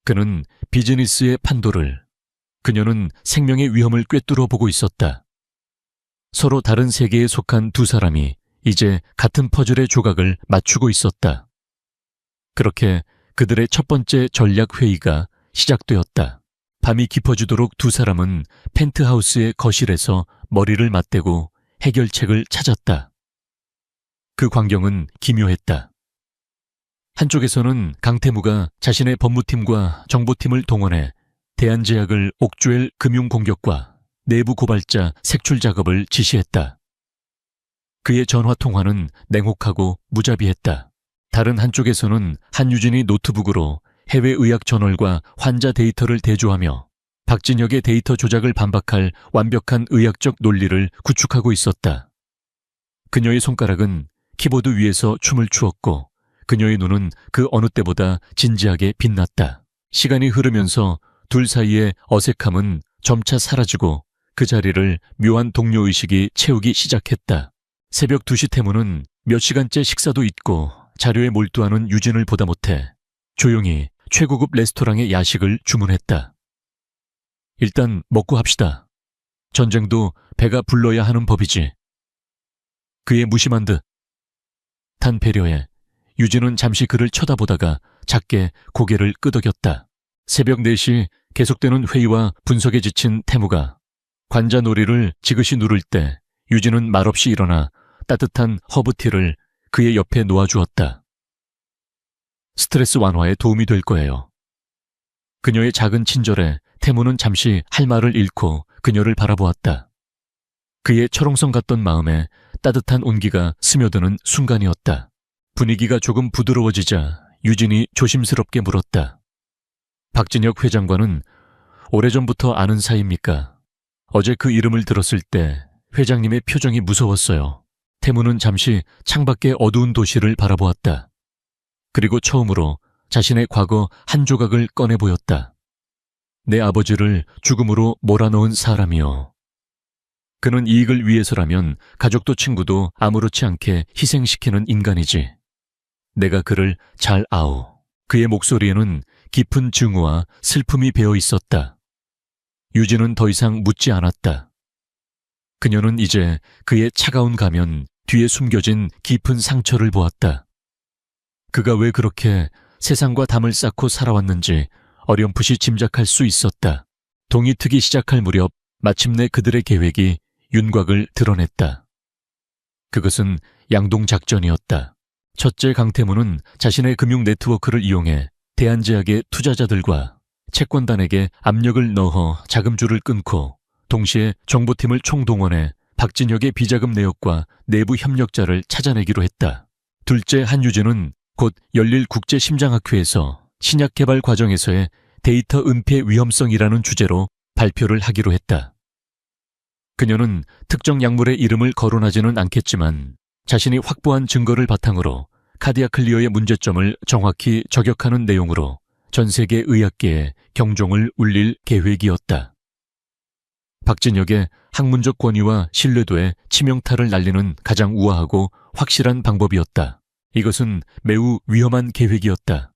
Speaker 1: 그는 비즈니스의 판도를, 그녀는 생명의 위험을 꿰뚫어 보고 있었다. 서로 다른 세계에 속한 두 사람이 이제 같은 퍼즐의 조각을 맞추고 있었다. 그렇게 그들의 첫 번째 전략 회의가 시작되었다. 밤이 깊어지도록 두 사람은 펜트하우스의 거실에서 머리를 맞대고 해결책을 찾았다. 그 광경은 기묘했다. 한쪽에서는 강태무가 자신의 법무팀과 정보팀을 동원해 대한제약을 옥주엘 금융공격과 내부 고발자 색출 작업을 지시했다. 그의 전화 통화는 냉혹하고 무자비했다. 다른 한쪽에서는 한유진이 노트북으로 해외 의학 저널과 환자 데이터를 대조하며 박진혁의 데이터 조작을 반박할 완벽한 의학적 논리를 구축하고 있었다. 그녀의 손가락은 키보드 위에서 춤을 추었고 그녀의 눈은 그 어느 때보다 진지하게 빛났다. 시간이 흐르면서 둘 사이의 어색함은 점차 사라지고 그 자리를 묘한 동료의식이 채우기 시작했다. 새벽 2시 태무는 몇 시간째 식사도 잊고 자료에 몰두하는 유진을 보다 못해 조용히 최고급 레스토랑의 야식을 주문했다. 일단 먹고 합시다. 전쟁도 배가 불러야 하는 법이지. 그의 무심한 듯한 배려에 유진은 잠시 그를 쳐다보다가 작게 고개를 끄덕였다. 새벽 4시 계속되는 회의와 분석에 지친 태무가 관자 놀이를 지그시 누를 때 유진은 말없이 일어나 따뜻한 허브티를 그의 옆에 놓아주었다. 스트레스 완화에 도움이 될 거예요. 그녀의 작은 친절에 태무는 잠시 할 말을 잃고 그녀를 바라보았다. 그의 철옹성 같던 마음에 따뜻한 온기가 스며드는 순간이었다. 분위기가 조금 부드러워지자 유진이 조심스럽게 물었다. 박진혁 회장과는 오래전부터 아는 사이입니까? 어제 그 이름을 들었을 때 회장님의 표정이 무서웠어요. 태무는 잠시 창밖의 어두운 도시를 바라보았다. 그리고 처음으로 자신의 과거 한 조각을 꺼내 보였다. 내 아버지를 죽음으로 몰아넣은 사람이요. 그는 이익을 위해서라면 가족도 친구도 아무렇지 않게 희생시키는 인간이지. 내가 그를 잘 아오. 그의 목소리에는 깊은 증오와 슬픔이 배어 있었다. 유진은 더 이상 묻지 않았다. 그녀는 이제 그의 차가운 가면 뒤에 숨겨진 깊은 상처를 보았다. 그가 왜 그렇게 세상과 담을 쌓고 살아왔는지 어렴풋이 짐작할 수 있었다. 동이 트기 시작할 무렵 마침내 그들의 계획이 윤곽을 드러냈다. 그것은 양동작전이었다. 첫째, 강태무는 자신의 금융 네트워크를 이용해 대한제약의 투자자들과 채권단에게 압력을 넣어 자금줄을 끊고 동시에 정보팀을 총동원해 박진혁의 비자금 내역과 내부 협력자를 찾아내기로 했다. 둘째, 한유진은 곧 열릴 국제심장학회에서 신약 개발 과정에서의 데이터 은폐 위험성이라는 주제로 발표를 하기로 했다. 그녀는 특정 약물의 이름을 거론하지는 않겠지만 자신이 확보한 증거를 바탕으로 카디아 클리어의 문제점을 정확히 저격하는 내용으로 전 세계 의학계에 경종을 울릴 계획이었다. 박진혁의 학문적 권위와 신뢰도에 치명타를 날리는 가장 우아하고 확실한 방법이었다. 이것은 매우 위험한 계획이었다.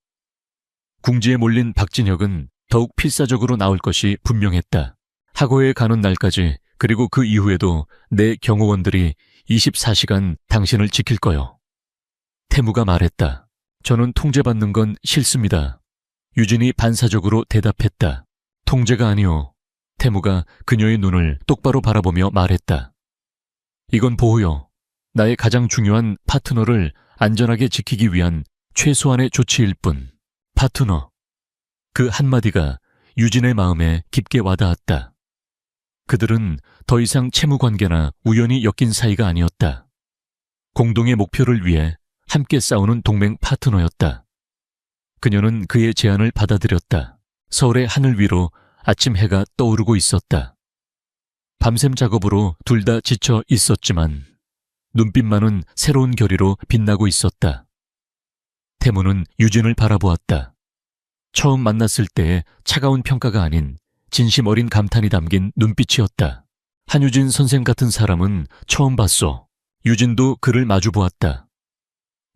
Speaker 1: 궁지에 몰린 박진혁은 더욱 필사적으로 나올 것이 분명했다. 학고에 가는 날까지 그리고 그 이후에도 내 경호원들이 24시간 당신을 지킬 거요. 태무가 말했다. 저는 통제받는 건 싫습니다. 유진이 반사적으로 대답했다. 통제가 아니오. 태무가 그녀의 눈을 똑바로 바라보며 말했다. 이건 보호요. 나의 가장 중요한 파트너를 안전하게 지키기 위한 최소한의 조치일 뿐. 파트너. 그 한마디가 유진의 마음에 깊게 와닿았다. 그들은 더 이상 채무관계나 우연히 엮인 사이가 아니었다. 공동의 목표를 위해 함께 싸우는 동맹 파트너였다. 그녀는 그의 제안을 받아들였다. 서울의 하늘 위로 아침 해가 떠오르고 있었다. 밤샘 작업으로 둘 다 지쳐 있었지만 눈빛만은 새로운 결의로 빛나고 있었다. 태무는 유진을 바라보았다. 처음 만났을 때의 차가운 평가가 아닌 진심 어린 감탄이 담긴 눈빛이었다. 한유진 선생 같은 사람은 처음 봤소. 유진도 그를 마주보았다.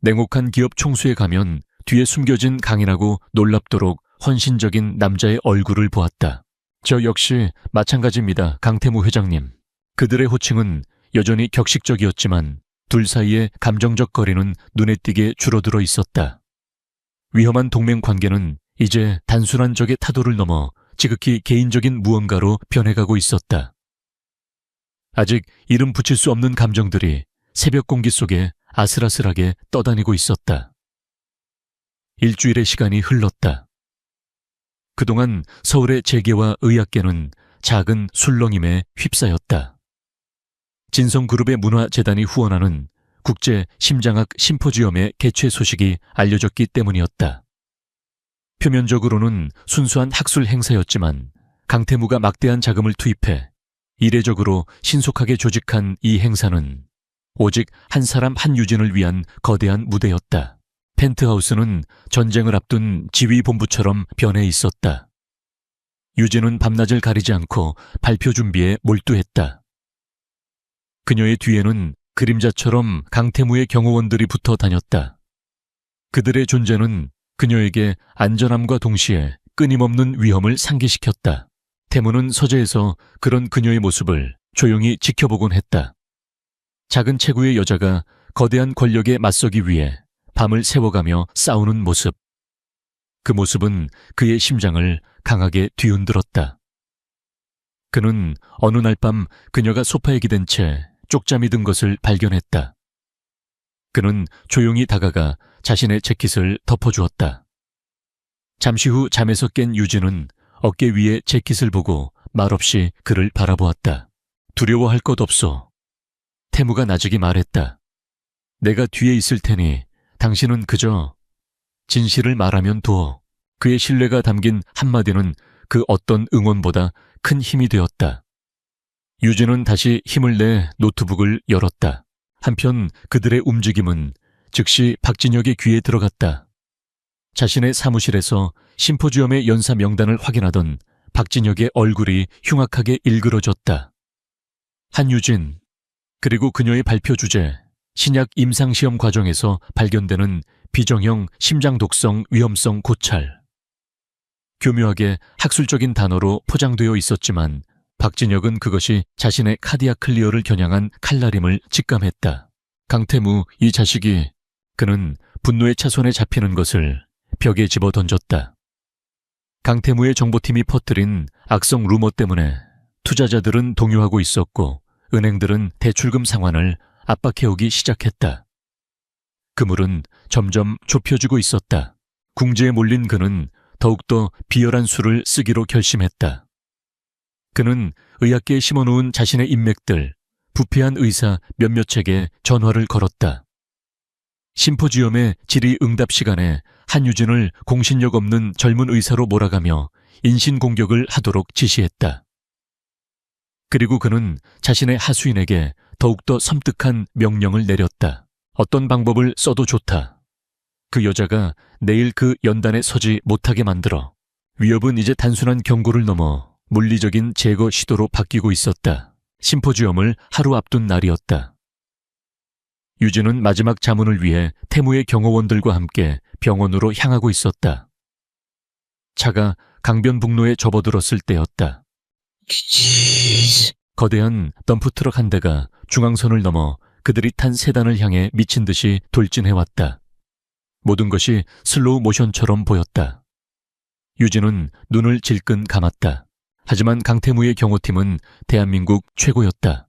Speaker 1: 냉혹한 기업 총수에 가면 뒤에 숨겨진 강인하고 놀랍도록 헌신적인 남자의 얼굴을 보았다. 저 역시 마찬가지입니다, 강태무 회장님. 그들의 호칭은 여전히 격식적이었지만 둘 사이의 감정적 거리는 눈에 띄게 줄어들어 있었다. 위험한 동맹 관계는 이제 단순한 적의 타도를 넘어 지극히 개인적인 무언가로 변해가고 있었다. 아직 이름 붙일 수 없는 감정들이 새벽 공기 속에 아슬아슬하게 떠다니고 있었다. 일주일의 시간이 흘렀다. 그동안 서울의 재계와 의학계는 작은 술렁임에 휩싸였다. 진성그룹의 문화재단이 후원하는 국제 심장학 심포지엄의 개최 소식이 알려졌기 때문이었다. 표면적으로는 순수한 학술 행사였지만 강태무가 막대한 자금을 투입해 이례적으로 신속하게 조직한 이 행사는 오직 한 사람 한유진을 위한 거대한 무대였다. 펜트하우스는 전쟁을 앞둔 지휘본부처럼 변해 있었다. 유진은 밤낮을 가리지 않고 발표 준비에 몰두했다. 그녀의 뒤에는 그림자처럼 강태무의 경호원들이 붙어 다녔다. 그들의 존재는 그녀에게 안전함과 동시에 끊임없는 위험을 상기시켰다. 태무는 서재에서 그런 그녀의 모습을 조용히 지켜보곤 했다. 작은 체구의 여자가 거대한 권력에 맞서기 위해 밤을 새워가며 싸우는 모습. 그 모습은 그의 심장을 강하게 뒤흔들었다. 그는 어느 날 밤 그녀가 소파에 기댄 채 쪽잠이 든 것을 발견했다. 그는 조용히 다가가 자신의 재킷을 덮어주었다. 잠시 후 잠에서 깬 유진은 어깨 위에 재킷을 보고 말없이 그를 바라보았다. 두려워할 것 없어. 태무가 나직이 말했다. 내가 뒤에 있을 테니 당신은 그저 진실을 말하면 두어. 그의 신뢰가 담긴 한마디는 그 어떤 응원보다 큰 힘이 되었다. 유진은 다시 힘을 내 노트북을 열었다. 한편 그들의 움직임은 즉시 박진혁의 귀에 들어갔다. 자신의 사무실에서 심포지엄의 연사 명단을 확인하던 박진혁의 얼굴이 흉악하게 일그러졌다. 한유진, 그리고 그녀의 발표 주제, 신약 임상시험 과정에서 발견되는 비정형 심장독성 위험성 고찰. 교묘하게 학술적인 단어로 포장되어 있었지만 박진혁은 그것이 자신의 카디아 클리어를 겨냥한 칼날임을 직감했다. 강태무, 이 자식이. 그는 분노의 차손에 잡히는 것을 벽에 집어 던졌다. 강태무의 정보팀이 퍼뜨린 악성 루머 때문에 투자자들은 동요하고 있었고 은행들은 대출금 상환을 압박해오기 시작했다. 그물은 점점 좁혀지고 있었다. 궁지에 몰린 그는 더욱더 비열한 수를 쓰기로 결심했다. 그는 의학계에 심어놓은 자신의 인맥들, 부패한 의사 몇몇에게 전화를 걸었다. 심포지엄의 질의응답 시간에 한유진을 공신력 없는 젊은 의사로 몰아가며 인신공격을 하도록 지시했다. 그리고 그는 자신의 하수인에게 더욱더 섬뜩한 명령을 내렸다. 어떤 방법을 써도 좋다. 그 여자가 내일 그 연단에 서지 못하게 만들어. 위협은 이제 단순한 경고를 넘어 물리적인 제거 시도로 바뀌고 있었다. 심포지엄을 하루 앞둔 날이었다. 유진은 마지막 자문을 위해 태무의 경호원들과 함께 병원으로 향하고 있었다. 차가 강변북로에 접어들었을 때였다. 거대한 덤프트럭 한 대가 중앙선을 넘어 그들이 탄 세단을 향해 미친 듯이 돌진해왔다. 모든 것이 슬로우 모션처럼 보였다. 유진은 눈을 질끈 감았다. 하지만 강태무의 경호팀은 대한민국 최고였다.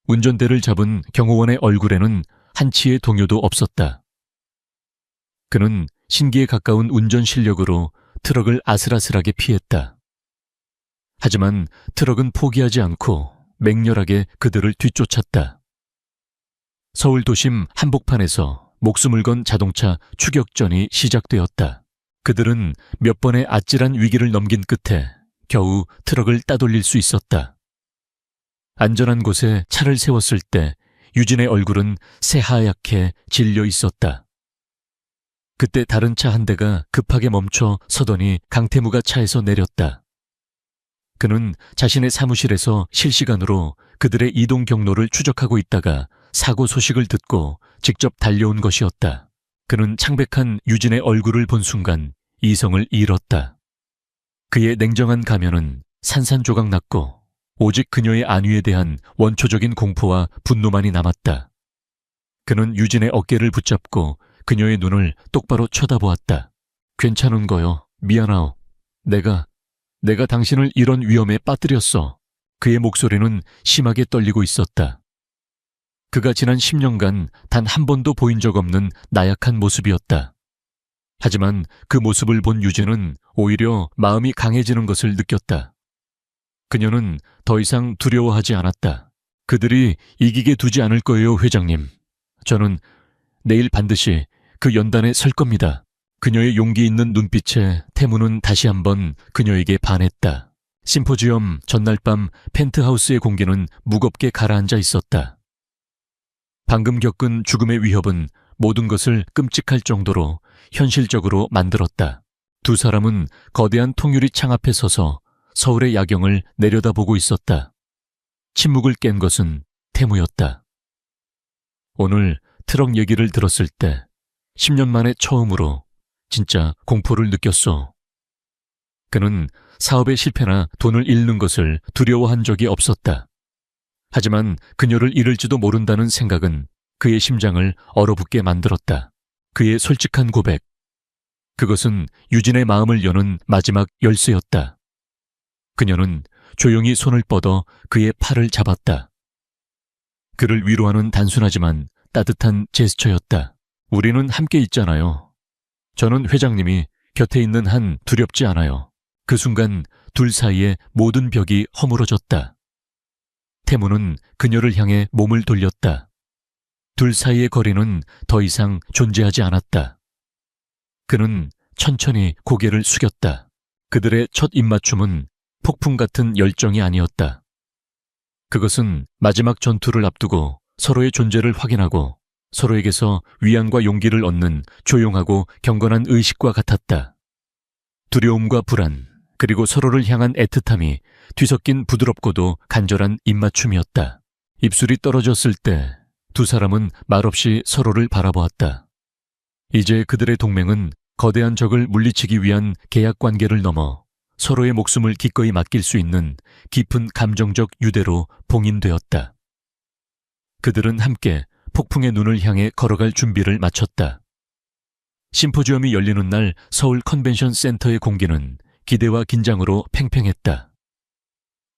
Speaker 1: 운전대를 잡은 경호원의 얼굴에는 한치의 동요도 없었다. 그는 신기에 가까운 운전 실력으로 트럭을 아슬아슬하게 피했다. 하지만 트럭은 포기하지 않고 맹렬하게 그들을 뒤쫓았다. 서울 도심 한복판에서 목숨을 건 자동차 추격전이 시작되었다. 그들은 몇 번의 아찔한 위기를 넘긴 끝에 겨우 트럭을 따돌릴 수 있었다. 안전한 곳에 차를 세웠을 때 유진의 얼굴은 새하얗게 질려 있었다. 그때 다른 차 한 대가 급하게 멈춰 서더니 강태무가 차에서 내렸다. 그는 자신의 사무실에서 실시간으로 그들의 이동 경로를 추적하고 있다가 사고 소식을 듣고 직접 달려온 것이었다. 그는 창백한 유진의 얼굴을 본 순간 이성을 잃었다. 그의 냉정한 가면은 산산조각 났고 오직 그녀의 안위에 대한 원초적인 공포와 분노만이 남았다. 그는 유진의 어깨를 붙잡고 그녀의 눈을 똑바로 쳐다보았다. 괜찮은 거요. 미안하오. 내가 당신을 이런 위험에 빠뜨렸어. 그의 목소리는 심하게 떨리고 있었다. 그가 지난 10년간 단 한 번도 보인 적 없는 나약한 모습이었다. 하지만 그 모습을 본 유진은 오히려 마음이 강해지는 것을 느꼈다. 그녀는 더 이상 두려워하지 않았다. 그들이 이기게 두지 않을 거예요, 회장님. 저는 내일 반드시 그 연단에 설 겁니다. 그녀의 용기 있는 눈빛에 태무는 다시 한번 그녀에게 반했다. 심포지엄 전날 밤 펜트하우스의 공기는 무겁게 가라앉아 있었다. 방금 겪은 죽음의 위협은 모든 것을 끔찍할 정도로 현실적으로 만들었다. 두 사람은 거대한 통유리 창 앞에 서서 서울의 야경을 내려다보고 있었다. 침묵을 깬 것은 태무였다. 오늘 트럭 얘기를 들었을 때 10년 만에 처음으로 진짜 공포를 느꼈어. 그는 사업의 실패나 돈을 잃는 것을 두려워한 적이 없었다. 하지만 그녀를 잃을지도 모른다는 생각은 그의 심장을 얼어붙게 만들었다. 그의 솔직한 고백. 그것은 유진의 마음을 여는 마지막 열쇠였다. 그녀는 조용히 손을 뻗어 그의 팔을 잡았다. 그를 위로하는 단순하지만 따뜻한 제스처였다. 우리는 함께 있잖아요. 저는 회장님이 곁에 있는 한 두렵지 않아요. 그 순간 둘 사이에 모든 벽이 허물어졌다. 태무는 그녀를 향해 몸을 돌렸다. 둘 사이의 거리는 더 이상 존재하지 않았다. 그는 천천히 고개를 숙였다. 그들의 첫 입맞춤은 폭풍 같은 열정이 아니었다. 그것은 마지막 전투를 앞두고 서로의 존재를 확인하고 서로에게서 위안과 용기를 얻는 조용하고 경건한 의식과 같았다. 두려움과 불안, 그리고 서로를 향한 애틋함이 뒤섞인 부드럽고도 간절한 입맞춤이었다. 입술이 떨어졌을 때 두 사람은 말없이 서로를 바라보았다. 이제 그들의 동맹은 거대한 적을 물리치기 위한 계약 관계를 넘어 서로의 목숨을 기꺼이 맡길 수 있는 깊은 감정적 유대로 봉인되었다. 그들은 함께 폭풍의 눈을 향해 걸어갈 준비를 마쳤다. 심포지엄이 열리는 날 서울 컨벤션 센터의 공기는 기대와 긴장으로 팽팽했다.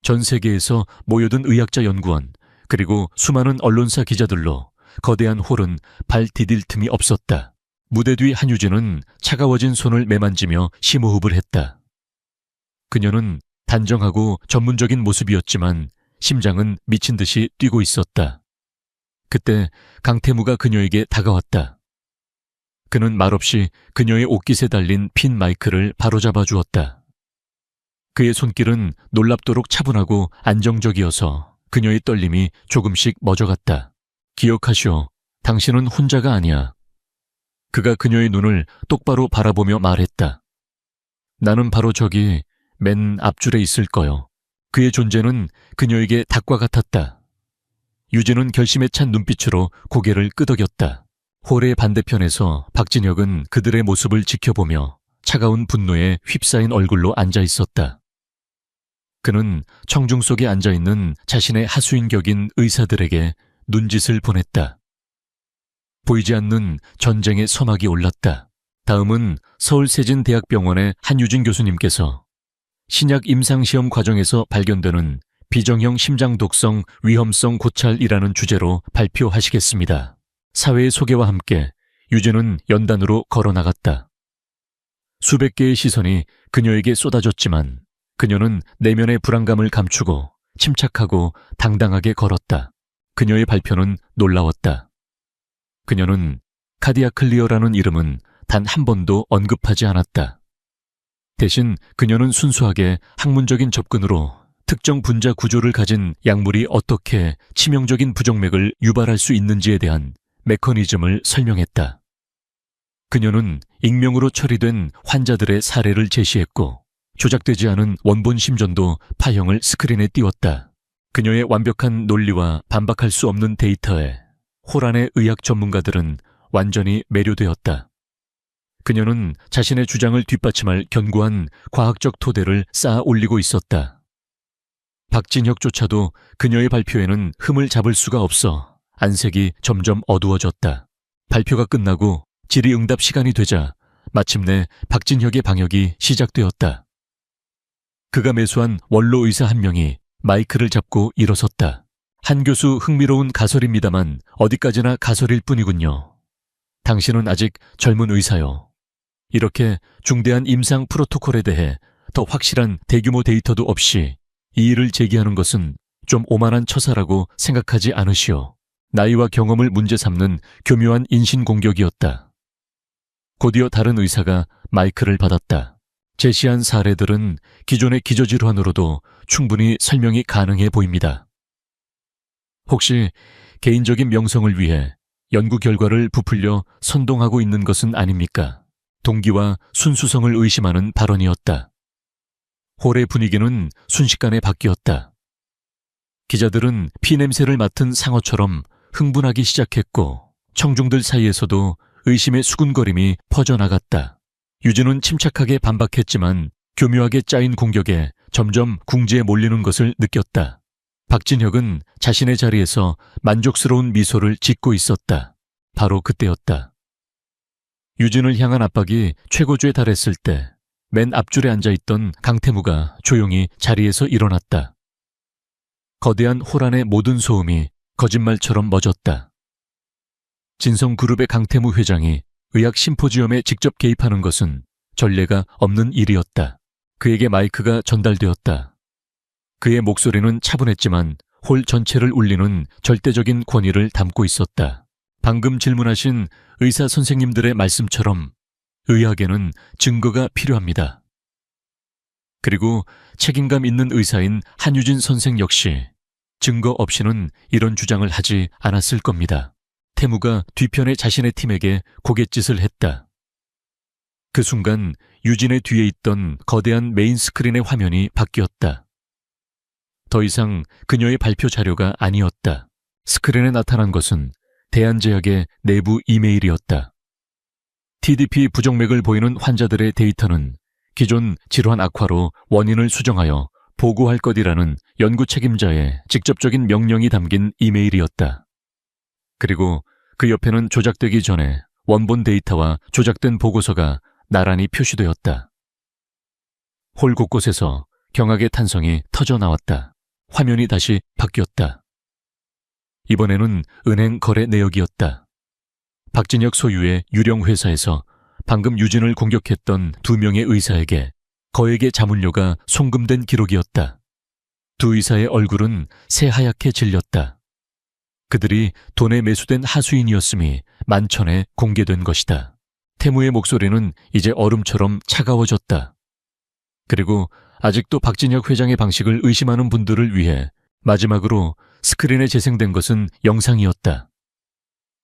Speaker 1: 전 세계에서 모여든 의학자 연구원, 그리고 수많은 언론사 기자들로 거대한 홀은 발 디딜 틈이 없었다. 무대 뒤 한유진은 차가워진 손을 매만지며 심호흡을 했다. 그녀는 단정하고 전문적인 모습이었지만 심장은 미친 듯이 뛰고 있었다. 그때 강태무가 그녀에게 다가왔다. 그는 말없이 그녀의 옷깃에 달린 핀 마이크를 바로잡아 주었다. 그의 손길은 놀랍도록 차분하고 안정적이어서 그녀의 떨림이 조금씩 멎어갔다. 기억하시오. 당신은 혼자가 아니야. 그가 그녀의 눈을 똑바로 바라보며 말했다. 나는 바로 저기 맨 앞줄에 있을 거요. 그의 존재는 그녀에게 닭과 같았다. 유진은 결심에 찬 눈빛으로 고개를 끄덕였다. 홀의 반대편에서 박진혁은 그들의 모습을 지켜보며 차가운 분노에 휩싸인 얼굴로 앉아 있었다. 그는 청중 속에 앉아있는 자신의 하수인 격인 의사들에게 눈짓을 보냈다. 보이지 않는 전쟁의 서막이 올랐다. 다음은 서울세진대학병원의 한유진 교수님께서 신약 임상시험 과정에서 발견되는 비정형 심장독성 위험성 고찰이라는 주제로 발표하시겠습니다. 사회의 소개와 함께 유진은 연단으로 걸어나갔다. 수백 개의 시선이 그녀에게 쏟아졌지만 그녀는 내면의 불안감을 감추고 침착하고 당당하게 걸었다. 그녀의 발표는 놀라웠다. 그녀는 카디악 클리어라는 이름은 단 한 번도 언급하지 않았다. 대신 그녀는 순수하게 학문적인 접근으로 특정 분자 구조를 가진 약물이 어떻게 치명적인 부정맥을 유발할 수 있는지에 대한 메커니즘을 설명했다. 그녀는 익명으로 처리된 환자들의 사례를 제시했고 조작되지 않은 원본 심전도 파형을 스크린에 띄웠다. 그녀의 완벽한 논리와 반박할 수 없는 데이터에 호란의 의학 전문가들은 완전히 매료되었다. 그녀는 자신의 주장을 뒷받침할 견고한 과학적 토대를 쌓아 올리고 있었다. 박진혁조차도 그녀의 발표에는 흠을 잡을 수가 없어 안색이 점점 어두워졌다. 발표가 끝나고 질의응답 시간이 되자 마침내 박진혁의 방역이 시작되었다. 그가 매수한 원로 의사 한 명이 마이크를 잡고 일어섰다. 한 교수 흥미로운 가설입니다만 어디까지나 가설일 뿐이군요. 당신은 아직 젊은 의사요. 이렇게 중대한 임상 프로토콜에 대해 더 확실한 대규모 데이터도 없이 이 일을 제기하는 것은 좀 오만한 처사라고 생각하지 않으시오. 나이와 경험을 문제 삼는 교묘한 인신공격이었다. 곧이어 다른 의사가 마이크를 받았다. 제시한 사례들은 기존의 기저질환으로도 충분히 설명이 가능해 보입니다. 혹시 개인적인 명성을 위해 연구 결과를 부풀려 선동하고 있는 것은 아닙니까? 동기와 순수성을 의심하는 발언이었다. 홀의 분위기는 순식간에 바뀌었다. 기자들은 피냄새를 맡은 상어처럼 흥분하기 시작했고 청중들 사이에서도 의심의 수군거림이 퍼져나갔다. 유진은 침착하게 반박했지만 교묘하게 짜인 공격에 점점 궁지에 몰리는 것을 느꼈다. 박진혁은 자신의 자리에서 만족스러운 미소를 짓고 있었다. 바로 그때였다. 유진을 향한 압박이 최고조에 달했을 때 맨 앞줄에 앉아있던 강태무가 조용히 자리에서 일어났다. 거대한 호란의 모든 소음이 거짓말처럼 멎었다. 진성그룹의 강태무 회장이 의학 심포지엄에 직접 개입하는 것은 전례가 없는 일이었다. 그에게 마이크가 전달되었다. 그의 목소리는 차분했지만 홀 전체를 울리는 절대적인 권위를 담고 있었다. 방금 질문하신 의사 선생님들의 말씀처럼 의학에는 증거가 필요합니다. 그리고 책임감 있는 의사인 한유진 선생 역시 증거 없이는 이런 주장을 하지 않았을 겁니다. 태무가 뒤편에 자신의 팀에게 고갯짓을 했다. 그 순간 유진의 뒤에 있던 거대한 메인 스크린의 화면이 바뀌었다. 더 이상 그녀의 발표 자료가 아니었다. 스크린에 나타난 것은 대한제약의 내부 이메일이었다. TDP 부정맥을 보이는 환자들의 데이터는 기존 질환 악화로 원인을 수정하여 보고할 것이라는 연구 책임자의 직접적인 명령이 담긴 이메일이었다. 그리고 그 옆에는 조작되기 전에 원본 데이터와 조작된 보고서가 나란히 표시되었다. 홀 곳곳에서 경악의 탄성이 터져나왔다. 화면이 다시 바뀌었다. 이번에는 은행 거래 내역이었다. 박진혁 소유의 유령 회사에서 방금 유진을 공격했던 2명의 의사에게 거액의 자문료가 송금된 기록이었다. 두 의사의 얼굴은 새하얗게 질렸다. 그들이 돈에 매수된 하수인이었음이 만천에 공개된 것이다. 태무의 목소리는 이제 얼음처럼 차가워졌다. 그리고 아직도 박진혁 회장의 방식을 의심하는 분들을 위해 마지막으로 스크린에 재생된 것은 영상이었다.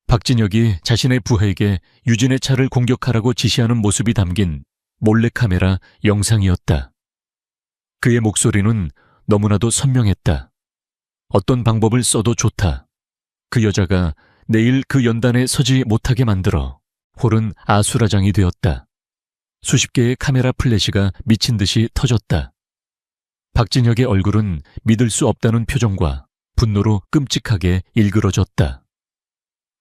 Speaker 1: 박진혁이 자신의 부하에게 유진의 차를 공격하라고 지시하는 모습이 담긴 몰래카메라 영상이었다. 그의 목소리는 너무나도 선명했다. 어떤 방법을 써도 좋다. 그 여자가 내일 그 연단에 서지 못하게 만들어 홀은 아수라장이 되었다. 수십 개의 카메라 플래시가 미친 듯이 터졌다. 박진혁의 얼굴은 믿을 수 없다는 표정과 분노로 끔찍하게 일그러졌다.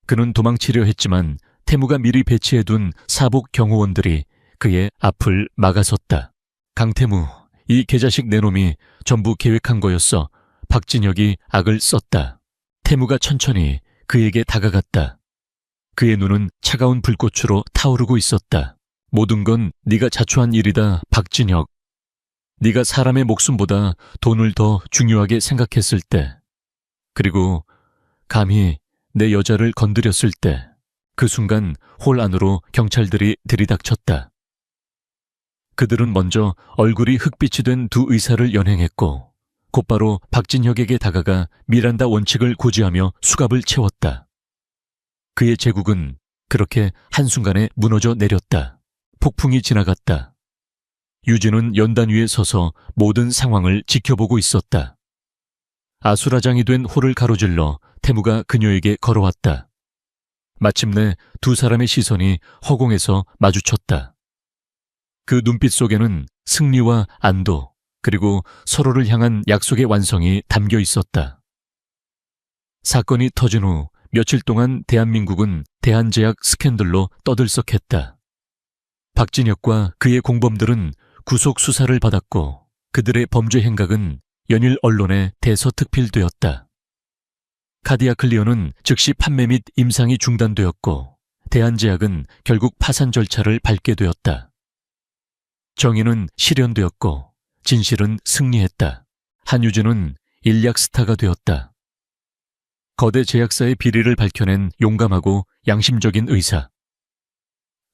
Speaker 1: 그는 도망치려 했지만 태무가 미리 배치해둔 사복 경호원들이 그의 앞을 막아섰다. 강태무, 이 개자식 내놈이 전부 계획한 거였어. 박진혁이 악을 썼다. 태무가 천천히 그에게 다가갔다. 그의 눈은 차가운 불꽃으로 타오르고 있었다. 모든 건 네가 자초한 일이다, 박진혁. 네가 사람의 목숨보다 돈을 더 중요하게 생각했을 때, 그리고 감히 내 여자를 건드렸을 때, 그 순간 홀 안으로 경찰들이 들이닥쳤다. 그들은 먼저 얼굴이 흑빛이 된 두 의사를 연행했고 곧바로 박진혁에게 다가가 미란다 원칙을 고지하며 수갑을 채웠다. 그의 제국은 그렇게 한순간에 무너져 내렸다. 폭풍이 지나갔다. 유진은 연단 위에 서서 모든 상황을 지켜보고 있었다. 아수라장이 된 홀을 가로질러 태무가 그녀에게 걸어왔다. 마침내 두 사람의 시선이 허공에서 마주쳤다. 그 눈빛 속에는 승리와 안도, 그리고 서로를 향한 약속의 완성이 담겨 있었다. 사건이 터진 후 며칠 동안 대한민국은 대한제약 스캔들로 떠들썩했다. 박진혁과 그의 공범들은 구속 수사를 받았고 그들의 범죄 행각은 연일 언론에 대서특필되었다. 카디아 클리어는 즉시 판매 및 임상이 중단되었고 대한제약은 결국 파산 절차를 밟게 되었다. 정의는 실현되었고 진실은 승리했다. 한유진은 일약 스타가 되었다. 거대 제약사의 비리를 밝혀낸 용감하고 양심적인 의사.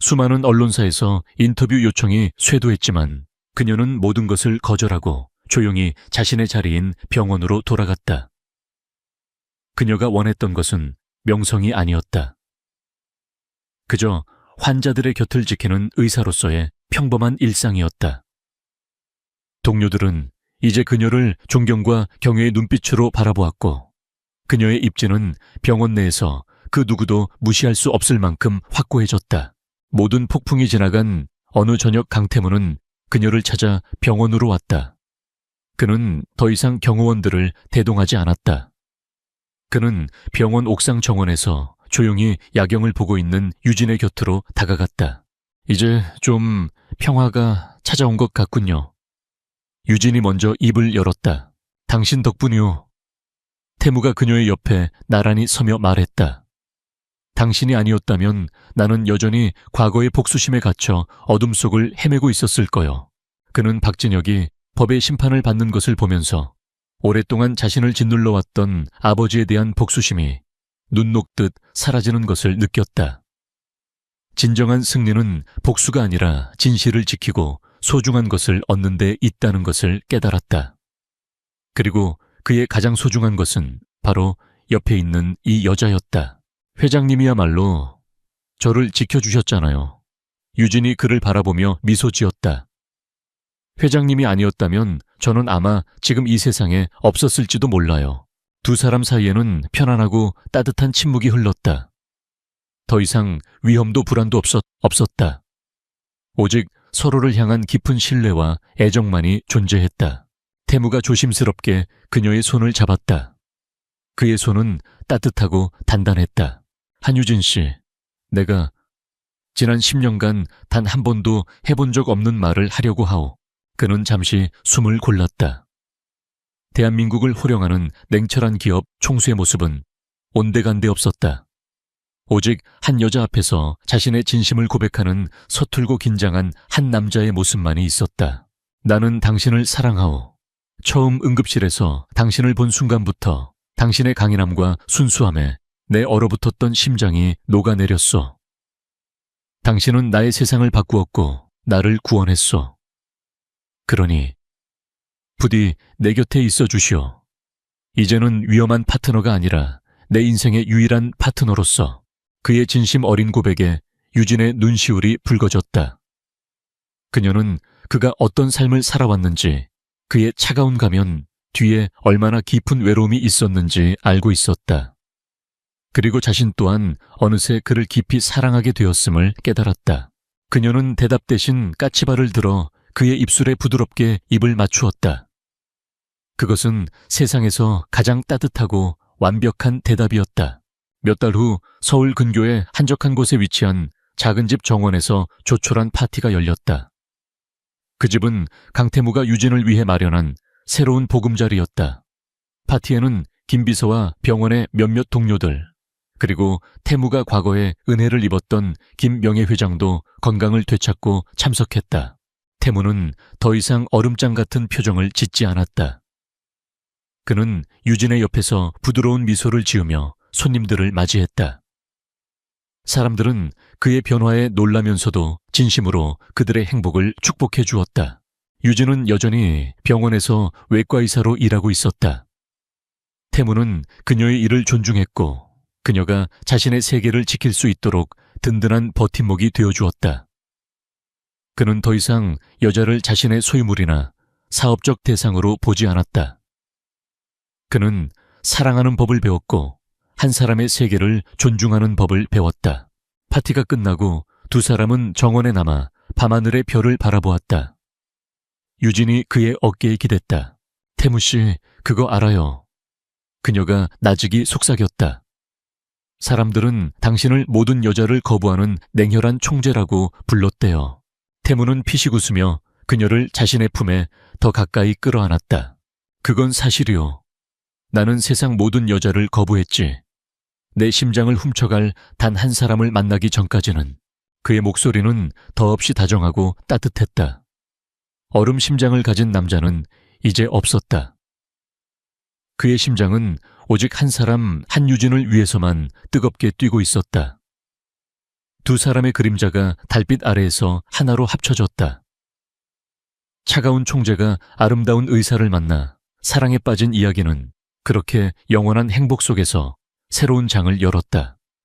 Speaker 1: 수많은 언론사에서 인터뷰 요청이 쇄도했지만 그녀는 모든 것을 거절하고 조용히 자신의 자리인 병원으로 돌아갔다. 그녀가 원했던 것은 명성이 아니었다. 그저 환자들의 곁을 지키는 의사로서의 평범한 일상이었다. 동료들은 이제 그녀를 존경과 경외의 눈빛으로 바라보았고 그녀의 입지는 병원 내에서 그 누구도 무시할 수 없을 만큼 확고해졌다. 모든 폭풍이 지나간 어느 저녁 강태무는 그녀를 찾아 병원으로 왔다. 그는 더 이상 경호원들을 대동하지 않았다. 그는 병원 옥상 정원에서 조용히 야경을 보고 있는 유진의 곁으로 다가갔다. 이제 좀 평화가 찾아온 것 같군요. 유진이 먼저 입을 열었다. 당신 덕분이요. 태무가 그녀의 옆에 나란히 서며 말했다. 당신이 아니었다면 나는 여전히 과거의 복수심에 갇혀 어둠 속을 헤매고 있었을 거요. 그는 박진혁이 법의 심판을 받는 것을 보면서 오랫동안 자신을 짓눌러 왔던 아버지에 대한 복수심이 눈 녹듯 사라지는 것을 느꼈다. 진정한 승리는 복수가 아니라 진실을 지키고 소중한 것을 얻는 데 있다는 것을 깨달았다. 그리고 그의 가장 소중한 것은 바로 옆에 있는 이 여자였다. 회장님이야말로 저를 지켜주셨잖아요. 유진이 그를 바라보며 미소 지었다. 회장님이 아니었다면 저는 아마 지금 이 세상에 없었을지도 몰라요. 두 사람 사이에는 편안하고 따뜻한 침묵이 흘렀다. 더 이상 위험도 불안도 없었다. 오직 서로를 향한 깊은 신뢰와 애정만이 존재했다. 태무가 조심스럽게 그녀의 손을 잡았다. 그의 손은 따뜻하고 단단했다. 한유진 씨, 내가 지난 10년간 단 한 번도 해본 적 없는 말을 하려고 하오. 그는 잠시 숨을 골랐다. 대한민국을 호령하는 냉철한 기업 총수의 모습은 온데간데 없었다. 오직 한 여자 앞에서 자신의 진심을 고백하는 서툴고 긴장한 한 남자의 모습만이 있었다. 나는 당신을 사랑하오. 처음 응급실에서 당신을 본 순간부터 당신의 강인함과 순수함에 내 얼어붙었던 심장이 녹아내렸소. 당신은 나의 세상을 바꾸었고 나를 구원했소. 그러니 부디 내 곁에 있어 주시오. 이제는 위험한 파트너가 아니라 내 인생의 유일한 파트너로서. 그의 진심 어린 고백에 유진의 눈시울이 붉어졌다. 그녀는 그가 어떤 삶을 살아왔는지, 그의 차가운 가면 뒤에 얼마나 깊은 외로움이 있었는지 알고 있었다. 그리고 자신 또한 어느새 그를 깊이 사랑하게 되었음을 깨달았다. 그녀는 대답 대신 까치발을 들어 그의 입술에 부드럽게 입을 맞추었다. 그것은 세상에서 가장 따뜻하고 완벽한 대답이었다. 몇 달 후 서울 근교의 한적한 곳에 위치한 작은 집 정원에서 조촐한 파티가 열렸다. 그 집은 강태무가 유진을 위해 마련한 새로운 보금자리였다. 파티에는 김비서와 병원의 몇몇 동료들, 그리고 태무가 과거에 은혜를 입었던 김명애 회장도 건강을 되찾고 참석했다. 태무는 더 이상 얼음장 같은 표정을 짓지 않았다. 그는 유진의 옆에서 부드러운 미소를 지으며 손님들을 맞이했다. 사람들은 그의 변화에 놀라면서도 진심으로 그들의 행복을 축복해 주었다. 유진은 여전히 병원에서 외과의사로 일하고 있었다. 태무는 그녀의 일을 존중했고 그녀가 자신의 세계를 지킬 수 있도록 든든한 버팀목이 되어주었다. 그는 더 이상 여자를 자신의 소유물이나 사업적 대상으로 보지 않았다. 그는 사랑하는 법을 배웠고 한 사람의 세계를 존중하는 법을 배웠다. 파티가 끝나고 두 사람은 정원에 남아 밤하늘의 별을 바라보았다. 유진이 그의 어깨에 기댔다. 태무 씨, 그거 알아요. 그녀가 나직이 속삭였다. 사람들은 당신을 모든 여자를 거부하는 냉혈한 총재라고 불렀대요. 태무는 피식 웃으며 그녀를 자신의 품에 더 가까이 끌어안았다. 그건 사실이요. 나는 세상 모든 여자를 거부했지. 내 심장을 훔쳐갈 단 한 사람을 만나기 전까지는. 그의 목소리는 더없이 다정하고 따뜻했다. 얼음 심장을 가진 남자는 이제 없었다. 그의 심장은 오직 한 사람 한유진을 위해서만 뜨겁게 뛰고 있었다. 두 사람의 그림자가 달빛 아래에서 하나로 합쳐졌다. 차가운 총재가 아름다운 의사를 만나 사랑에 빠진 이야기는 그렇게 영원한 행복 속에서 새로운 장을 열었다.